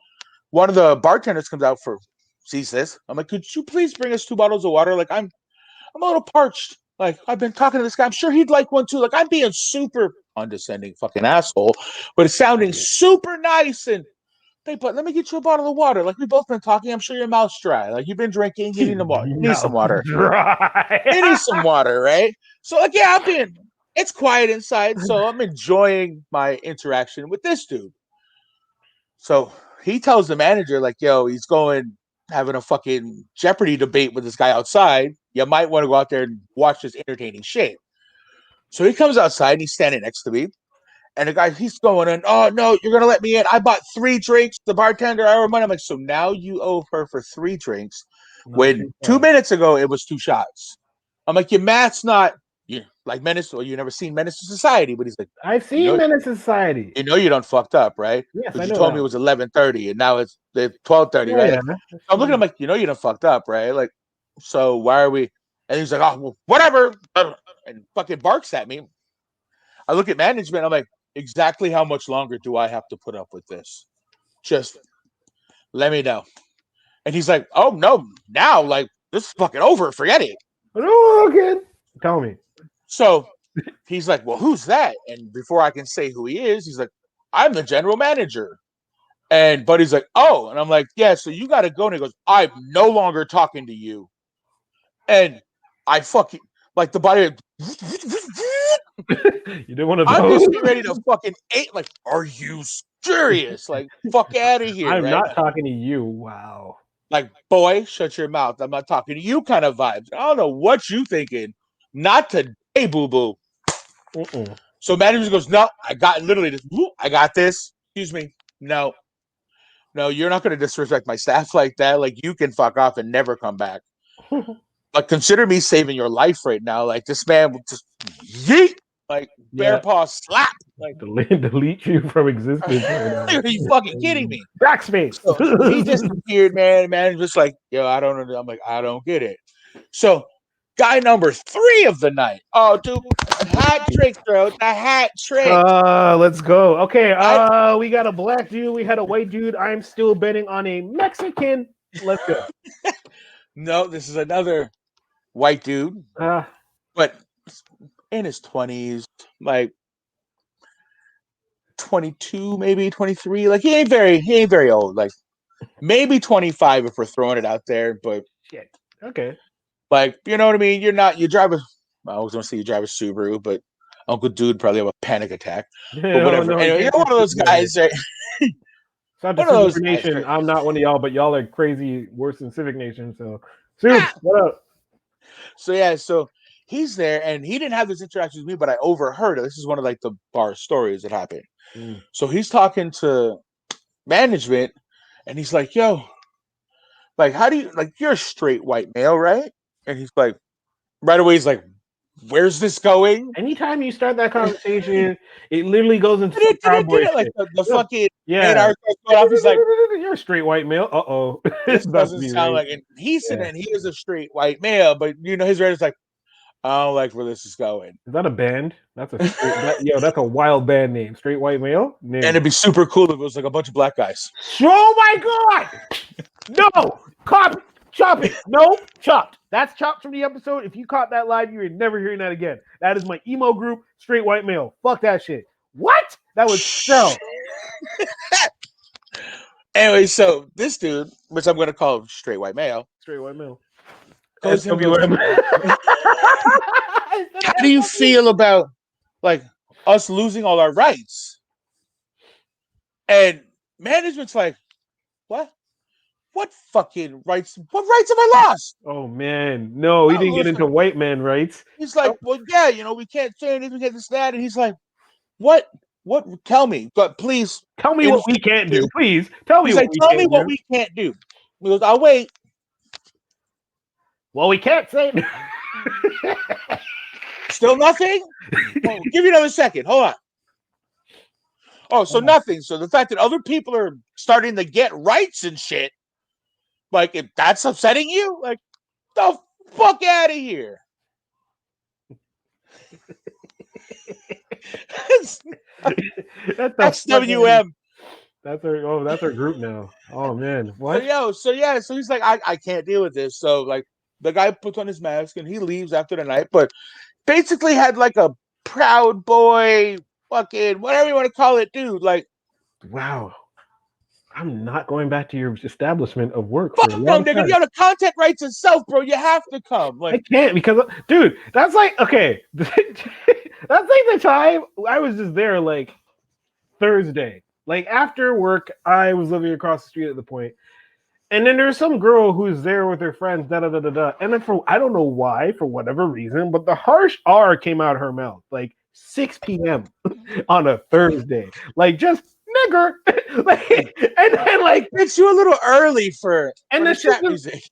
one of the bartenders comes out for sees this. I'm like, could you please bring us 2 bottles of water? Like, I'm a little parched. Like, I've been talking to this guy. I'm sure he'd like one too. Like, I'm being super condescending fucking asshole, but it's sounding super nice. And hey, but let me get you a bottle of water. Like, we've both been talking. I'm sure your mouth's dry. Like, you've been drinking. You need some water. You need some Mouth water. dry. You need some water, right? So, like, yeah, it's quiet inside. So I'm enjoying my interaction with this dude. So he tells the manager, like, yo, he's going having a fucking Jeopardy debate with this guy outside. You might want to go out there and watch this entertaining shit. So he comes outside and he's standing next to me. And the guy, he's going in, oh, no, you're going to let me in. I bought 3 drinks. The bartender, I owe money. I'm like, so now you owe her for 3 drinks Not when too 2 minutes ago it was 2 shots. I'm like, your math's not like Menace, or you never seen Menace to Society. But he's like, I've you seen know, Menace Society. you don't fucked up, right? Yes, I Because you know told me that it one. was 11:30 and now it's 12:30, Yeah, right? yeah. Like, I'm looking at him like, you don't fucked up, right? Like, so why are we? And he's like, oh, well, whatever, and fucking barks at me. I look at management. I'm like, exactly how much longer do I have to put up with this? Just let me know. And he's like, oh no, now like this is fucking over. Forget it. Oh, again. Tell me. So he's like, well, who's that? And before I can say who he is, he's like, I'm the general manager. And Buddy's like, oh. And I'm like, yeah, so you got to go. And he goes, I'm no longer talking to you. And I fucking, like the body, You did one of I'm those. just getting ready to fucking eat. Like, are you serious? Like, fuck out of here, I'm right? not talking to you. Wow. Like, boy, shut your mouth. I'm not talking to you kind of vibes. I don't know what you thinking. Not today, boo boo. Mm-mm. So manager goes, no, I got literally this. I got this. Excuse me. No, no, you're not going to disrespect my staff like that. Like, you can fuck off and never come back. Like, consider me saving your life right now. Like, this man will just yeet, like, bear Yeah. paw slap. Like, Delete you from existence right now. are you fucking kidding me? Backspace. So he disappeared, man. Man, just like, yo, I don't know. I'm like, I don't get it. So, guy number 3 of the night. Oh, dude, hat trick, bro. The hat trick. Let's go. Okay, I we got a black dude, we had a white dude. I'm still betting on a Mexican. Let's go. no, this is another white dude, Uh but in his 20s, like 22, maybe 23. Like he ain't very old. Like maybe 25 if we're throwing it out there, but shit. Okay. like, you know what I mean? You drive a, I was gonna say you drive a Subaru, but Uncle Dude probably have a panic attack. But Oh whatever. no, you Anyway, you're can't one of those guys, right? shout out to One of those Super guys, Nation. right? I'm not one of y'all, but y'all are crazy worse than Civic Nation. So Soups, Ah! what up? So yeah, so he's there and he didn't have this interaction with me, but I overheard it. This is one of like the bar stories that happened. Mm. So he's talking to management and he's like, yo, like, how do you like you're a straight white male, right? And he's like, right away, he's like, where's this going? Anytime you start that conversation, it literally goes into some proud Did boy it like shit. the fucking Yeah. radar starts going off. He's like, You're a straight white male. Uh-oh. It's this about to doesn't be sound rape. like, and he's sitting Yeah. there and he is a straight white male, but you know, his radar's like, I don't like where this is going. Is that a band? That's a straight, that's a wild band name. Straight white male? And Name. it'd be super cool if it was like a bunch of black guys. Oh my god! No! Cop chop it! No, chopped. That's chopped from the episode. If you caught that live, you're never hearing that again. That is my emo group, straight white male. Fuck that shit. What? That was so. Anyway, so this dude, which I'm gonna call straight white male, Straight white male. goes to him and goes, SWM. how do you feel about like us losing all our rights? And management's like, what? What fucking rights? What rights have I lost? Oh man, no, he I'm didn't get losing. into white man rights. He's like, well, yeah, we can't say anything, we can't this, that. And he's like, what? What? Tell me, but please. Tell me what we can't do, please. Tell me He's what like, we tell me can't what do. we can't do. He goes, I'll wait. Well, we can't say. Still nothing. Well, give you another second. Hold on. Oh, so nothing. So the fact that other people are starting to get rights and shit, like if that's upsetting you, like the fuck out of here. XWM. That's our group now. Oh man, what? So he's like, I can't deal with this. So like the guy puts on his mask and he leaves after the night, but basically had like a proud boy, fucking whatever you want to call it, dude. Like, Wow. I'm not going back to your establishment of work for a fuck no, long nigga. time. Yo, the content rights itself, bro. You have to come. I Like, can't because, dude, that's like okay. That's like the time I was just there, like Thursday, like after work. I was living across the street at the point, and then there's some girl who's there with her friends, da da da da da. And then for I don't know why, for whatever reason, but the harsh R came out of her mouth, like 6 p.m. on a Thursday, like just nigger, like, and then like it's you a little early for and the then she's trap music.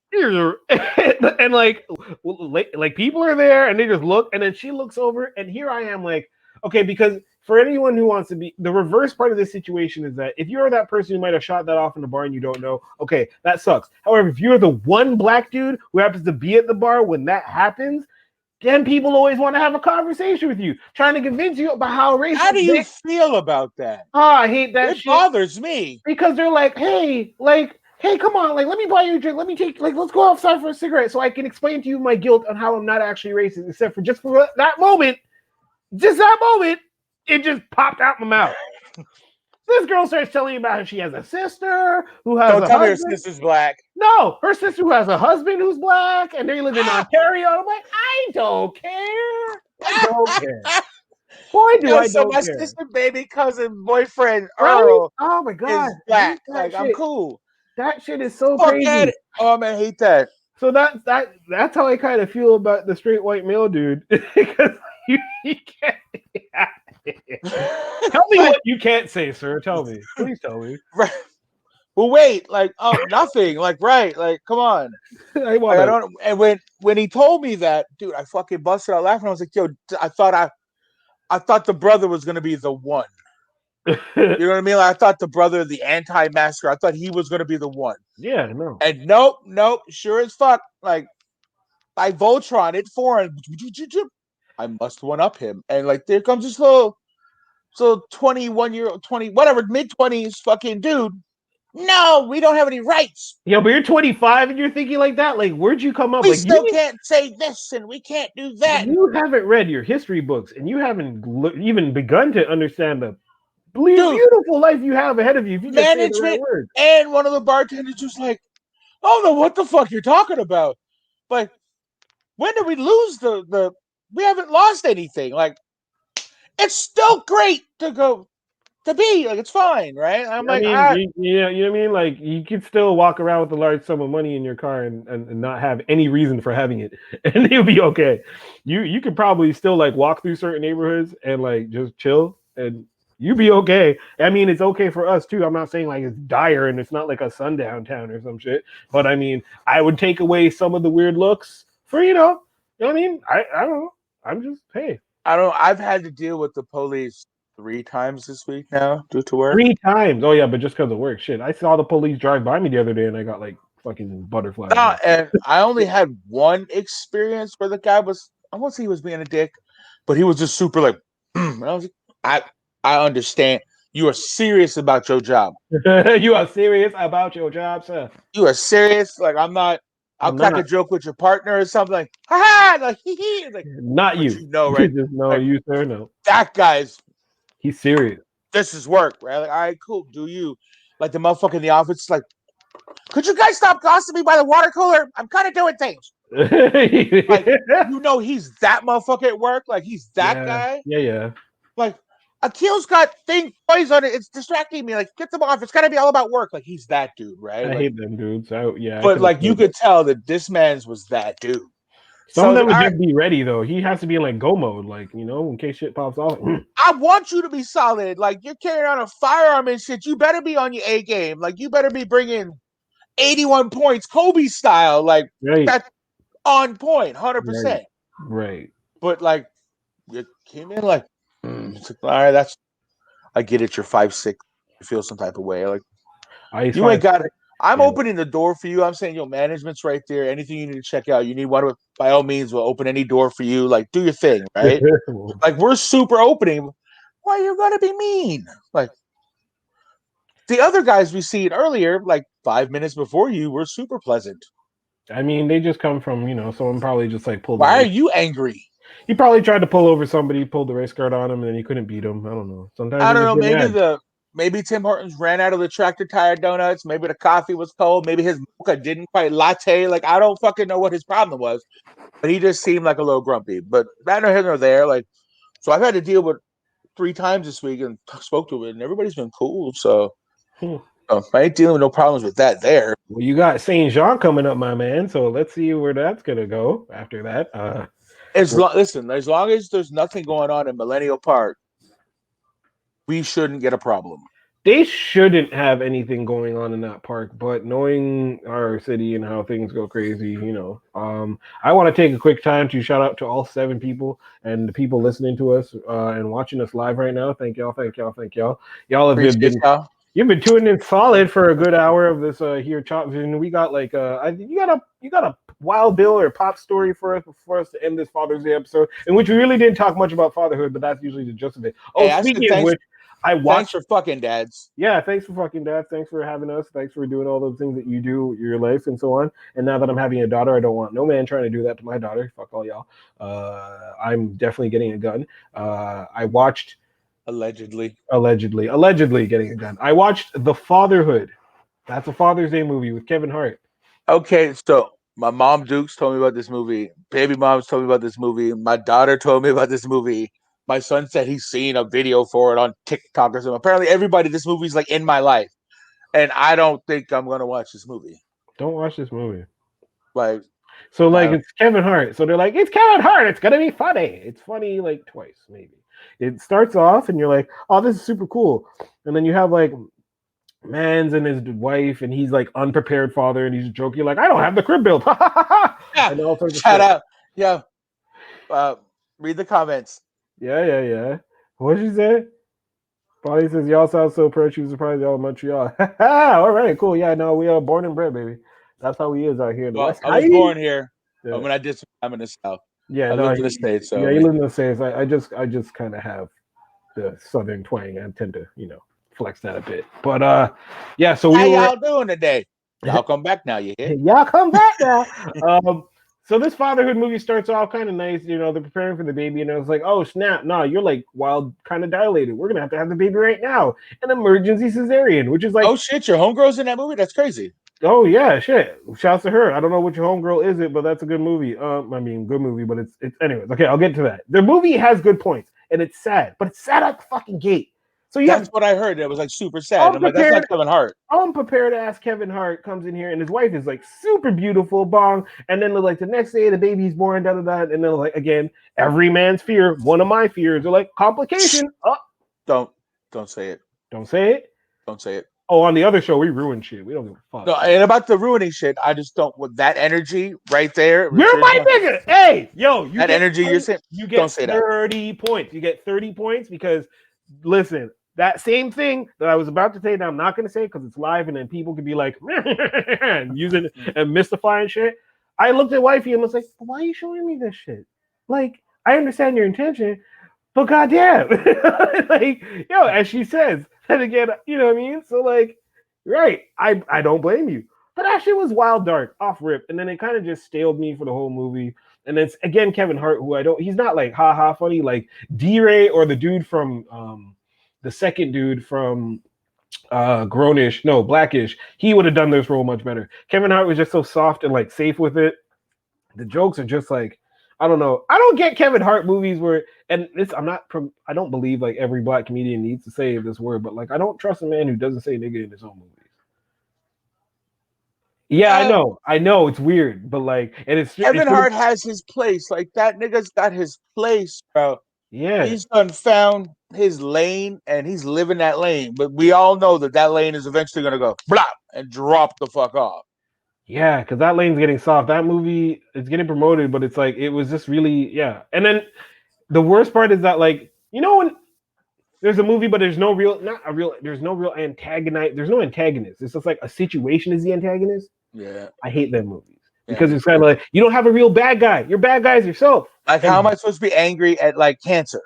and like people are there and they just look and then she looks over and here I am like okay, because for anyone who wants to be the reverse part of this situation is that if you're that person who might have shot that off in the bar and you don't know, okay, that sucks. However, if you're the one black dude who happens to be at the bar when that happens, then people always want to have a conversation with you, trying to convince you about how racist. How do you feel about that? Oh, I hate that it shit. Bothers me because they're like, hey, come on, like, let me buy you a drink. Let me take, like, let's go outside for a cigarette so I can explain to you my guilt on how I'm not actually racist, except for just for that moment, it just popped out my mouth. This girl starts telling me about how she has a sister who has Don't a tell husband. me her sister's black. No, her sister who has a husband who's black and they live in Ontario. I'm like, I don't care. I don't care. Why do I don't my care? sister, baby cousin, boyfriend, Right? Earl Oh my god, is black. that Like, I'm shit. cool. That shit is so Fuck crazy. at it. Oh man, I hate that. So that's how I kind of feel about the straight white male dude. Because you can't. Tell me what you can't say, sir. Tell me, please tell me. Right. Well, wait, like, oh, nothing. Like, right, like, come on. I Like, I don't. And when he told me that, dude, I fucking busted out laughing. I was like, yo, I thought the brother was gonna be the one. You know what I mean? Like, I thought the brother, the anti-masker, I thought he was gonna be the one. Yeah, no. And nope, sure as fuck. Like, I Voltron it for him. I must one up him. And like, there comes this little 21-year old, 20, whatever, mid-20s fucking dude. No, we don't have any rights. Yo, but you're 25 and you're thinking like that. Like, where'd you come up? We Like, still can't say this and we can't do that. You haven't read your history books and you haven't even begun to understand the beautiful life you have ahead of you. If you just say the right words. And one of the bartenders just like, I don't know what the fuck you're talking about. Like, when did we lose the? We haven't lost anything. Like, it's still great to go to be like, it's fine, right? I'm like, you know what I mean? Like, you could still walk around with a large sum of money in your car and not have any reason for having it, and you'll be okay. You could probably still like walk through certain neighborhoods and like just chill, and you be okay. I mean, it's okay for us too. I'm not saying like it's dire and it's not like a sundown town or some shit, but I mean, I would take away some of the weird looks for you know what I mean? I don't know. I'm just hey. I've had to deal with the police 3 times this week now due to work. 3 times. Oh yeah, but just because of work. Shit. I saw the police drive by me the other day and I got like fucking butterflies. Nah, and I only had one experience where the guy was, I won't say he was being a dick, but he was just super like, and I was like, I understand. You are serious about your job. You are serious about your job, sir. You are serious. Like, I'm not. I'll crack a joke with your partner or something like, ha like hee. Like, not you. You know, right? Just no, like, you, sir, no. That guy's. He's serious. This is work, right? Like, all right, cool. Do you. Like, the motherfucker in the office, like, could you guys stop gossiping by the water cooler? I'm kind of doing things. Like, you know, he's that motherfucker at work. Like, he's that guy. Yeah. Like, Akil's got toys on it. It's distracting me. Like, get them off. It's got to be all about work. Like, he's that dude, right? I hate them dudes. But like, you could tell that this man's was that dude. Some of them would just be ready though. He has to be in like go mode, like, you know, in case shit pops off. I want you to be solid. Like you're carrying on a firearm and shit. You better be on your A game. Like you better be bringing 81 points, Kobe style. Like Right, that's on point, right, 100%. right. But like you came in like, it's like, all right, that's I get it. You're 5'6". You feel some type of way. Like Ice you ain't five. got it. I'm Yeah. opening the door for you. I'm saying, management's right there. Anything you need to check out, you need one. By all means, we'll open any door for you. Like, do your thing, right? Like, we're super opening. Why you gonna be mean? Like the other guys we seen earlier, like 5 minutes before you, were super pleasant. I mean, they just come from, someone probably just like pulled the Why are race. you angry? He probably tried to pull over somebody, pulled the race guard on him, and then he couldn't beat him. I don't know. Sometimes I they don't just know. get mad. Maybe Tim Hortons ran out of the tractor tire donuts. Maybe the coffee was cold. Maybe his mocha didn't quite latte. Like I don't fucking know what his problem was, but he just seemed like a little grumpy. But that nor here nor there. Like so, I've had to deal with 3 times this week and spoke to it, and everybody's been cool. So Hmm. I ain't dealing with no problems with that there. Well, you got Saint Jean coming up, my man. So let's see where that's gonna go after that. Listen, as long as there's nothing going on in Millennial Park, we shouldn't get a problem. They shouldn't have anything going on in that park, but knowing our city and how things go crazy, I want to take a quick time to shout out to all 7 people and the people listening to us and watching us live right now. Thank y'all, thank y'all, thank y'all. Y'all have Appreciate been y'all. you've been tuning in solid for a good hour of this here chop vision. We got like you got a wild bill or pop story for us to end this Father's Day episode, in which we really didn't talk much about fatherhood, but that's usually the gist of it. Oh, Hey, I said speaking of thanks. which, I Thanks watched for fucking dads. yeah, thanks for fucking dad. Thanks for having us. Thanks for doing all those things that you do, your life, and so on. And now that I'm having a daughter, I don't want no man trying to do that to my daughter. Fuck all y'all. I'm definitely getting a gun. I watched Allegedly. allegedly getting a gun. I watched The Fatherhood. That's a Father's Day movie with Kevin Hart. Okay, so my mom Dukes told me about this movie. Baby moms told me about this movie. My daughter told me about this movie. My son said he's seen a video for it on TikTok or something. Apparently, everybody, this movie's like in my life, and I don't think I'm gonna watch this movie. Don't watch this movie. Like, So I like don't. it's Kevin Hart. So they're like, it's Kevin Hart. It's gonna be funny. It's funny like twice maybe. It starts off and you're like, oh, this is super cool, and then you have like man's and his wife, and he's like unprepared father, and he's joking like, "I don't have the crib built," Yeah, and all sorts of shout shit. out. Yeah, uh, read the comments. Yeah, yeah, yeah. What did she say? Polly says, "Y'all sound so proud. She was surprised y'all in Montreal." All right, cool. Yeah, no, we are born and bred, baby. That's how we is out here in the Well, West I was Side. born here. Yeah, When I did some time in the South. yeah, I no, lived in the States, so yeah. I You mean, live in the States. I just kind of have the Southern twang. I tend to, flex that a bit. But yeah. So we how were y'all doing today? Y'all come back now, you hear? y'all come back now. So this fatherhood movie starts off kind of nice. They're preparing for the baby, and I was like, oh snap, no, you're like wild, kind of dilated. We're gonna have to have the baby right now, an emergency cesarean, which is like, Oh shit, your homegirl's in that movie? That's crazy. oh yeah, shit. Shouts to her. I don't know which homegirl is it, but that's a good movie. I mean, good movie, but it's anyways. Okay, I'll get to that. The movie has good points, and it's sad, but it's sad at the fucking gate. So you have That's what I heard. That was like super sad. I'm like, that's not unprepared Kevin Hart. unprepared ass Kevin Hart comes in here and his wife is like super beautiful, bong. And then like the next day the baby's born, da da da. And then like again, every man's fear, one of my fears are like complication. Oh, Don't don't say it. don't say it. Don't say it. Oh, on the other show we ruin shit. We don't give a fuck. No, and about the ruining shit, I just don't with that energy right there. You're my nigga. Hey, yo, That energy you're saying, you don't get say that. 30 points. You get 30 points because listen, that same thing that I was about to say that I'm not gonna say because it's live and then people could be like and using and mystifying shit. I looked at wifey and was like, why are you showing me this shit? Like, I understand your intention, but goddamn, like, as she says, and again, you know what I mean? So like, right, I don't blame you. But that shit was wild dark, off rip, and then it kind of just staled me for the whole movie. And it's again Kevin Hart, who he's not like ha ha funny like D-Ray or the dude from the second dude from Grownish, no, Blackish. He would have done this role much better. Kevin Hart was just so soft and like safe with it. The jokes are just like, I don't know. I don't get Kevin Hart movies where, and this, I don't believe like every black comedian needs to say this word, but like I don't trust a man who doesn't say nigga in his own movies. Yeah, I know, it's weird, but like, and Kevin Hart has his place. Like that nigga's got his place, bro. yeah, He's done found his lane and he's living that lane. But we all know that that lane is eventually gonna go blah and drop the fuck off. Yeah, because that lane's getting soft. That movie is getting promoted, but it's like it was just really yeah. And then the worst part is that like when there's a movie, but there's no real not a real there's no real antagonist. There's no antagonist. It's just like a situation is the antagonist. Yeah, I hate them movies yeah, because me it's kind too. of like you don't have a real bad guy. You're bad guys yourself. Like, how am And I supposed to be angry at like cancer?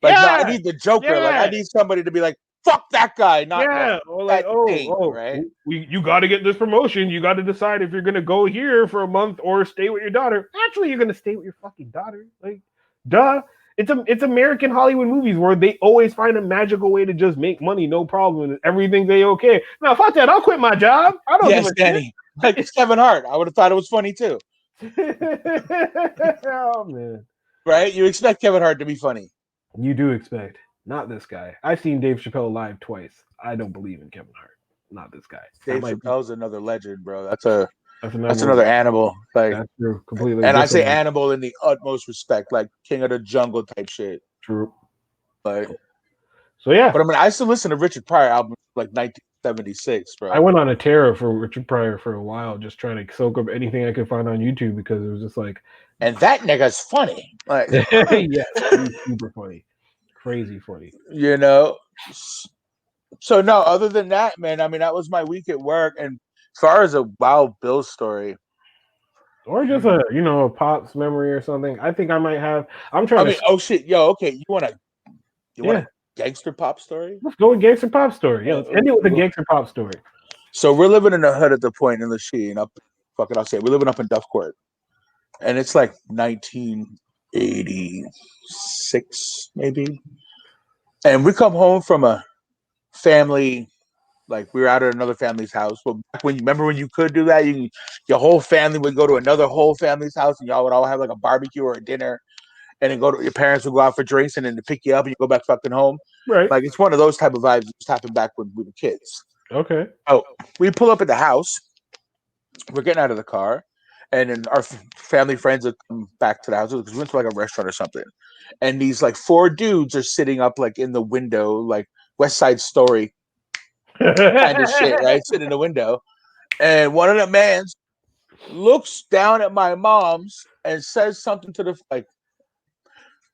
Like, no, I yeah, need the Joker. Like, I yeah, need somebody to be like, fuck that guy, not the yeah. Or like, that thing, right? you got to get this promotion. You got to decide if you're gonna go here for a month or stay with your daughter. Actually, you're gonna stay with your fucking daughter. Like, duh. It's American Hollywood movies where they always find a magical way to just make money, no problem, and everything they okay. Now, fuck that. I'll quit my job. I don't give Yes, a Danny. Like Kevin Hart. I would have thought it was funny too, shit. Oh man. right? You expect Kevin Hart to be funny. You do expect. Not this guy. I've seen Dave Chappelle live twice. I don't believe in Kevin Hart. Not this guy. That Dave might be Chappelle's another legend, bro. that's That's another another animal. Like, that's true. Completely and I say different. animal in the utmost respect, like King of the Jungle type shit. True. Like, So yeah, but I mean, I still listen to Richard Pryor albums like 1976, I bro. went on a terror for Richard Pryor for a while, just trying to soak up anything I could find on YouTube because it was just like, And that nigga's funny. Like, yes, he's super funny, crazy funny. you know. So no, other than that, man, I mean, that was my week at work. And as far as a Wild Bill story, Or just a pops memory or something. I think I might have. I'm I trying mean, to. oh shit, yo, okay, you want Yeah, a gangster pop story? let's go with gangster pop story. Yeah, let's end it with a gangster pop story. So we're living in a hood at the point in Lachine up, fucking, I'll say, we're living up in Duffcourt, and it's like 1986 maybe, and we come home from a family. Like, we were out at another family's house. Well, back when you remember when you could do that, your whole family would go to another whole family's house, and y'all would all have like a barbecue or a dinner, and then go to your parents would go out for drinks, and then to pick you up, and you go back fucking home. Right. Like, it's one of those type of vibes that just happened back when we were kids. Okay. Oh, we pull up at the house. We're getting out of the car, and then our family friends have come back to the house because we went to like a restaurant or something. And these like four dudes are sitting up like in the window, like West Side Story kind of shit, right? Sitting in the window. And one of the mans looks down at my mom's and says something to the like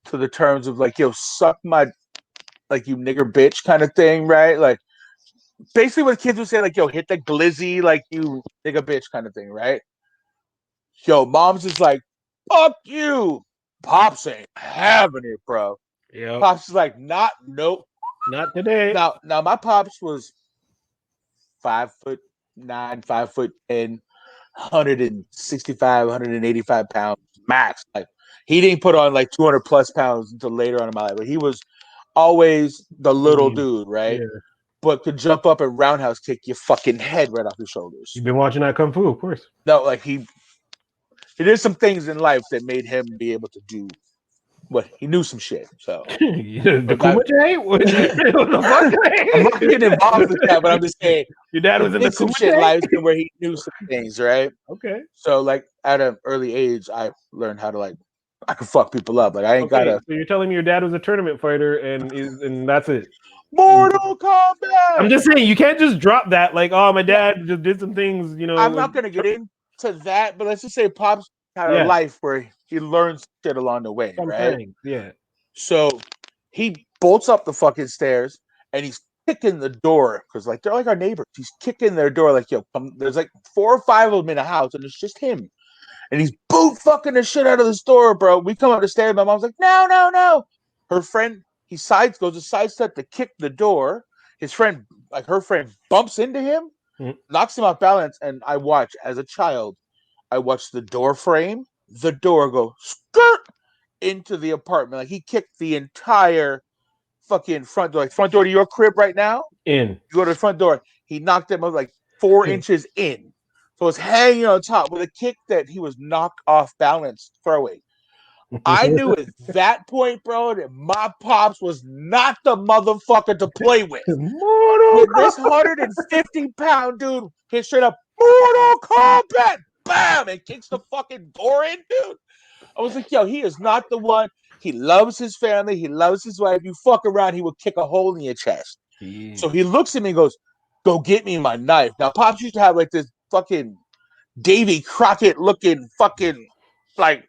to the terms of like, yo, suck my like you nigger bitch kind of thing, right? Like, basically what kids would say, like, yo, hit the glizzy like you nigga bitch kind of thing, right? Yo, mom's is like, fuck you. Pops ain't having it, bro. Yep. Pops is like, nope. Not today. Now my pops was 5'9", 5'10", 165, 185 pounds max. Like, he didn't put on like 200 plus pounds until later on in my life, but he was always the I little mean, dude, right? yeah. But could jump up and roundhouse kick your fucking head right off your shoulders. You've been watching that Kung Fu, of course. No, like he did some things in life that made him be able to do what he knew some shit. So, The but not, Kumite? What the I'm not fuck? getting involved with that, but I'm just saying Your dad he was in the did some shit in Kumite? life where he knew some things, right? Okay. So, like, at an early age, I learned how to like I can fuck people up. Like, I ain't Okay. gotta So you're telling me your dad was a tournament fighter and that's it. Mortal I'm Kombat. just saying you can't just drop that like, oh, my dad just did some things, I'm not gonna get into that, but let's just say Pops had a yeah, life where he learns shit along the way, right? sometimes. Yeah. So he bolts up the fucking stairs and he's kicking the door because like they're like our neighbors. He's kicking their door like, yo, come. There's like 4 or 5 of them in a house and it's just him. And he's boot fucking the shit out of the store, bro. We come up the stairs. My mom's like, no, no, no. Her friend, goes to sidestep to kick the door. His friend, like her friend, bumps into him, knocks him off balance. And I watch as a child. I watched the door frame, the door go skirt into the apartment. Like, he kicked the entire fucking front door. Like, front door to your crib right now. In. You go to the front door. He knocked him up like 4 inches in. So it's hanging on top with a kick that he was knocked off balance throwing. I knew at that point, bro, that my pops was not the motherfucker to play with. Mortal When this 150-pound dude hit straight up Mortal Kombat, bam, and kicks the fucking door in, dude. I was like, yo, he is not the one. He loves his family. He loves his wife. You fuck around, he will kick a hole in your chest. So he looks at me and goes, "Go get me my knife." Now, Pops used to have like this fucking Davy Crockett looking fucking like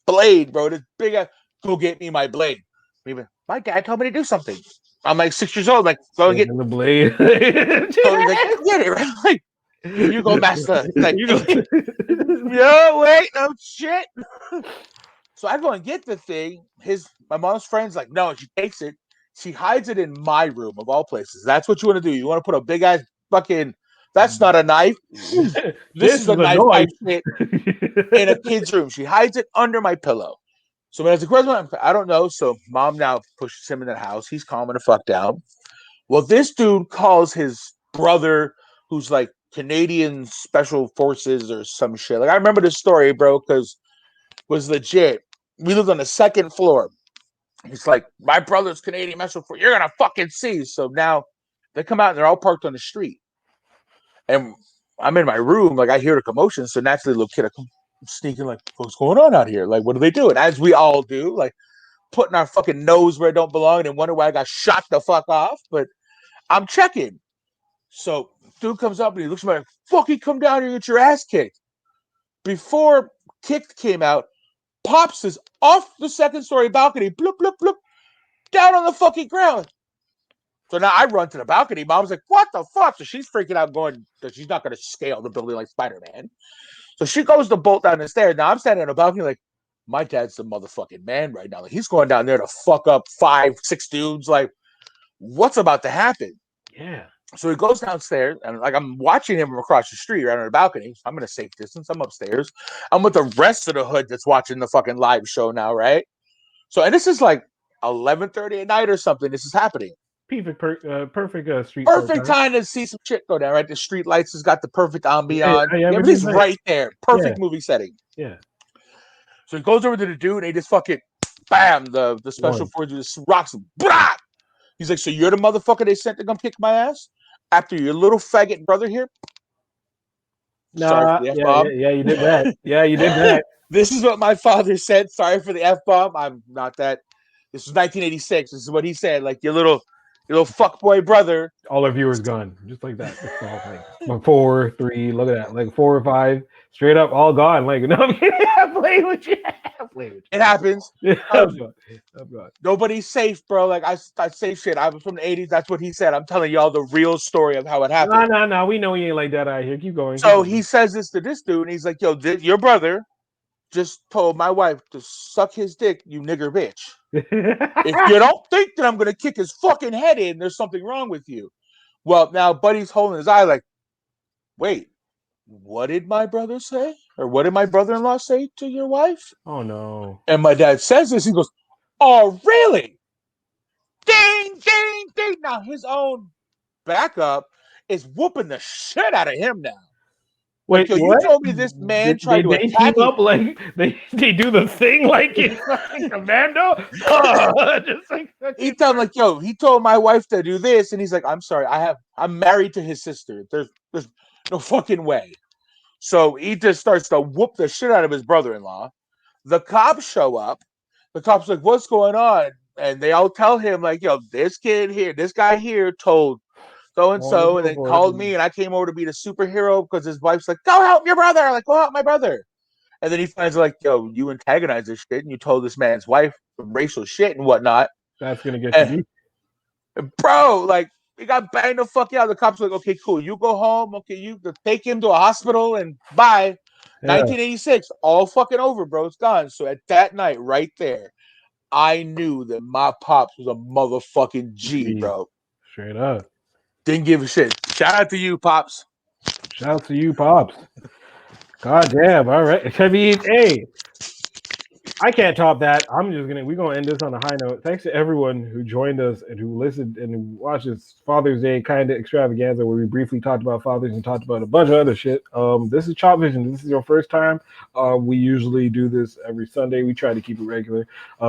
blade, bro. This big ass. Go get me my blade. My dad told me to do something. I'm like 6 years old. Like, go and get. the blade. So he's like, go get it. Right? Like, here you go, master. Like, You go. no, wait, no shit. So I go and get the thing. My mom's friend's like, no, she takes it. She hides it in my room of all places. That's what you want to do. You want to put a big ass fucking. That's not a knife. This This is is a a knife noise. type shit in a kid's room. She hides it under my pillow. So when I was a question, I don't know. So mom now pushes him in the house. He's calming the fuck down. Well, this dude calls his brother, who's like Canadian Special Forces or some shit. Like I remember this story, bro, because it was legit. We lived on the second floor. He's like, my brother's Canadian Special Forces. You're gonna fucking see. So now they come out and they're all parked on the street, and I'm in my room. Like I hear the commotion, so naturally, little kid, I come sneaking like, what's going on out here? Like, what are they doing? As we all do, like putting our fucking nose where it don't belong and wonder why I got shot the fuck off. But I'm checking. So dude comes up and he looks at me like, fucking come down here and get your ass kicked. Before Kicked came out, Pops is off the second story balcony, bloop, bloop, bloop, down on the fucking ground. So now I run to the balcony. Mom's like, what the fuck? So she's freaking out, going that she's not going to scale the building like Spider-Man. So she goes to bolt down the stairs. Now I'm standing on the balcony like, my dad's the motherfucking man right now. Like he's going down there to fuck up 5-6 dudes. Like, what's about to happen? Yeah. So he goes downstairs, and like I'm watching him from across the street, right on the balcony. I'm in a safe distance. I'm upstairs. I'm with the rest of the hood that's watching the fucking live show now, right? So, and this is like 11:30 at night or something. This is happening. Perfect street show Perfect time. time to see some shit go down, right? The street lights has got the perfect Yeah, ambiance. everything's Everything's nice. right there. Perfect Yeah. movie setting. Yeah. So he goes over to the dude and he just fucking bam, the special One. forces just rocks him. Blah! He's like, so you're the motherfucker they sent to come kick my ass? After your little faggot brother here? Sorry for Nah. the F Yeah. bomb. Yeah. You did that. Yeah. You did that. This is what my father said. Sorry for the F bomb. I'm not that. This was 1986. This is what he said. Like your little fuckboy brother. All our viewers gone, just like that. That's the whole thing. Like 4, 3. Look at that. Like 4 or 5, straight up, all gone. Like no, I'm kidding. I'm playing with you. I'm playing with It happens. you. I'm gone. I'm gone. Nobody's safe, bro. Like I say shit. I was from the 80s. That's what he said. I'm telling y'all the real story of how it happened. No. We know you ain't like that out here. Keep going. Keep So going. he says this to this dude, and he's like, "Yo, your brother just told my wife to suck his dick, you nigger bitch. If you don't think that I'm gonna kick his fucking head in, there's something wrong with you." Well, now Buddy's holding his eye like, wait, what did my brother say? Or what did my brother-in-law say to your wife? Oh no. And my dad says this, he goes, oh, really? Ding, ding, ding. Now his own backup is whooping the shit out of him now. Like, Wait, yo, you what? told me this man They tried to team attack me. up like they do the thing like it's fucking Commando. Just like He told him, like, yo, he told my wife to do this, and he's like, I'm sorry, I'm married to his sister. There's no fucking way. So he just starts to whoop the shit out of his brother-in-law. The cops show up. The cops like, what's going on? And they all tell him, like, yo, this guy here told so and so, and then called me, and I came over to be the superhero because his wife's like, go help your brother. Like, go help my brother. And then he finds like, yo, you antagonized this shit, and you told this man's wife some racial shit and whatnot. That's gonna get you And bro, like, he got banged the fuck out. The cops were like, okay, cool. You go home. Okay, you take him to a hospital and bye. Yeah. 1986, all fucking over, bro. It's gone. So at that night, right there, I knew that my pops was a motherfucking G, bro. Straight up. Didn't give a shit. Shout out to you, pops. Shout out to you, pops. God damn. All right. I mean, hey, I can't top that. We're gonna end this on a high note. Thanks to everyone who joined us and who listened and who watched this Father's Day kind of extravaganza where we briefly talked about fathers and talked about a bunch of other shit. This is Chop Vision. This is your first time. We usually do this every Sunday. We try to keep it regular.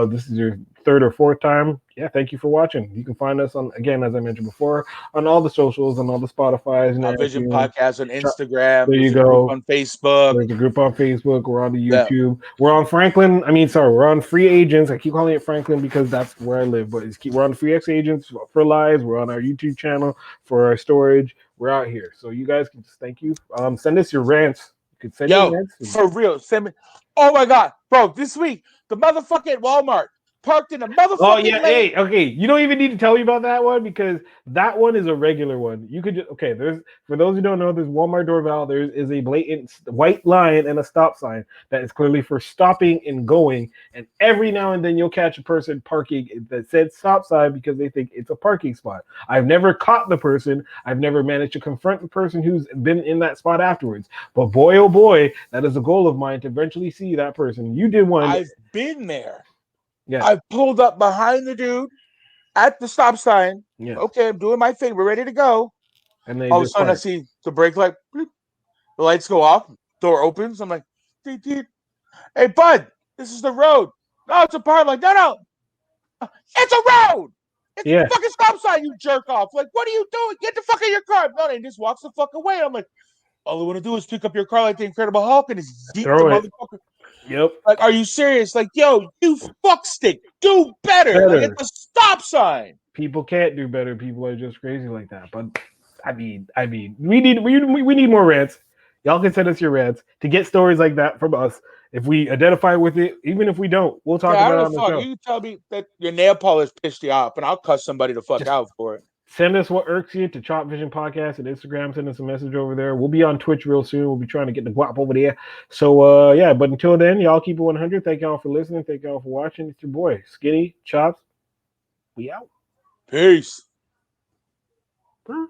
This is your third or fourth time, yeah, thank you for watching. You can find us on, again, as I mentioned before, on all the socials, on all the Spotify's and Our Vision iTunes. Podcast on Instagram. There you There's a group go. on Facebook. There's a group on Facebook. We're on the Yeah. YouTube. We're on Franklin. We're on Free Agents. I keep calling it Franklin because that's where I live. But we're on Free X Agents for lives. We're on our YouTube channel for our storage. We're out here. So you guys can just thank you. Send us your rants. You can send your Yo, rants. for real. Send me. Oh my God, bro! This week, the motherfucking Walmart parked in a Oh motherfucking yeah, lane. hey, okay. You don't even need to tell me about that one because that one is a regular one. You could just okay. There's for those who don't know, there's Walmart doorbell. There is a blatant white line and a stop sign that is clearly for stopping and going. And every now and then you'll catch a person parking that said stop sign because they think it's a parking spot. I've never caught the person. I've never managed to confront the person who's been in that spot afterwards. But boy, oh boy, that is a goal of mine to eventually see that person. You did one. I've been there. Yeah. I pulled up behind the dude at the stop sign. Yeah. Okay, I'm doing my thing. We're ready to go. And they All of a just sudden, I park. see the brake light. Bloop, the lights go off. Door opens. I'm like, deep, deep. Hey, bud, this is the road. No, it's a park. I'm like, no, it's a road. It's Yeah. a fucking stop sign, you jerk off. Like, what are you doing? Get the fuck in your car. No, and he just walks the fuck away. I'm like, all I want to do is pick up your car like the Incredible Hulk and just yeet the Throw it. motherfucker. Yep. Like, are you serious? Like, yo, you fuckstick, do better. Like, Better. it's a stop sign. People can't do better. People are just crazy like that. But we need more rants. Y'all can send us your rants to get stories like that from us. If we identify with it, even if we don't, we'll talk Yeah, I about don't it know. on the Fuck, show. you can tell me that your nail polish pissed you off, and I'll cuss somebody the fuck Just out for it. send us what irks you to Chop Vision Podcast and Instagram. Send us a message over there. We'll be on Twitch real soon. We'll be trying to get the guap over there. So yeah, but until then, y'all keep it 100. Thank y'all for listening. Thank y'all for watching. It's your boy Skinny Chops. We out. Peace. Huh?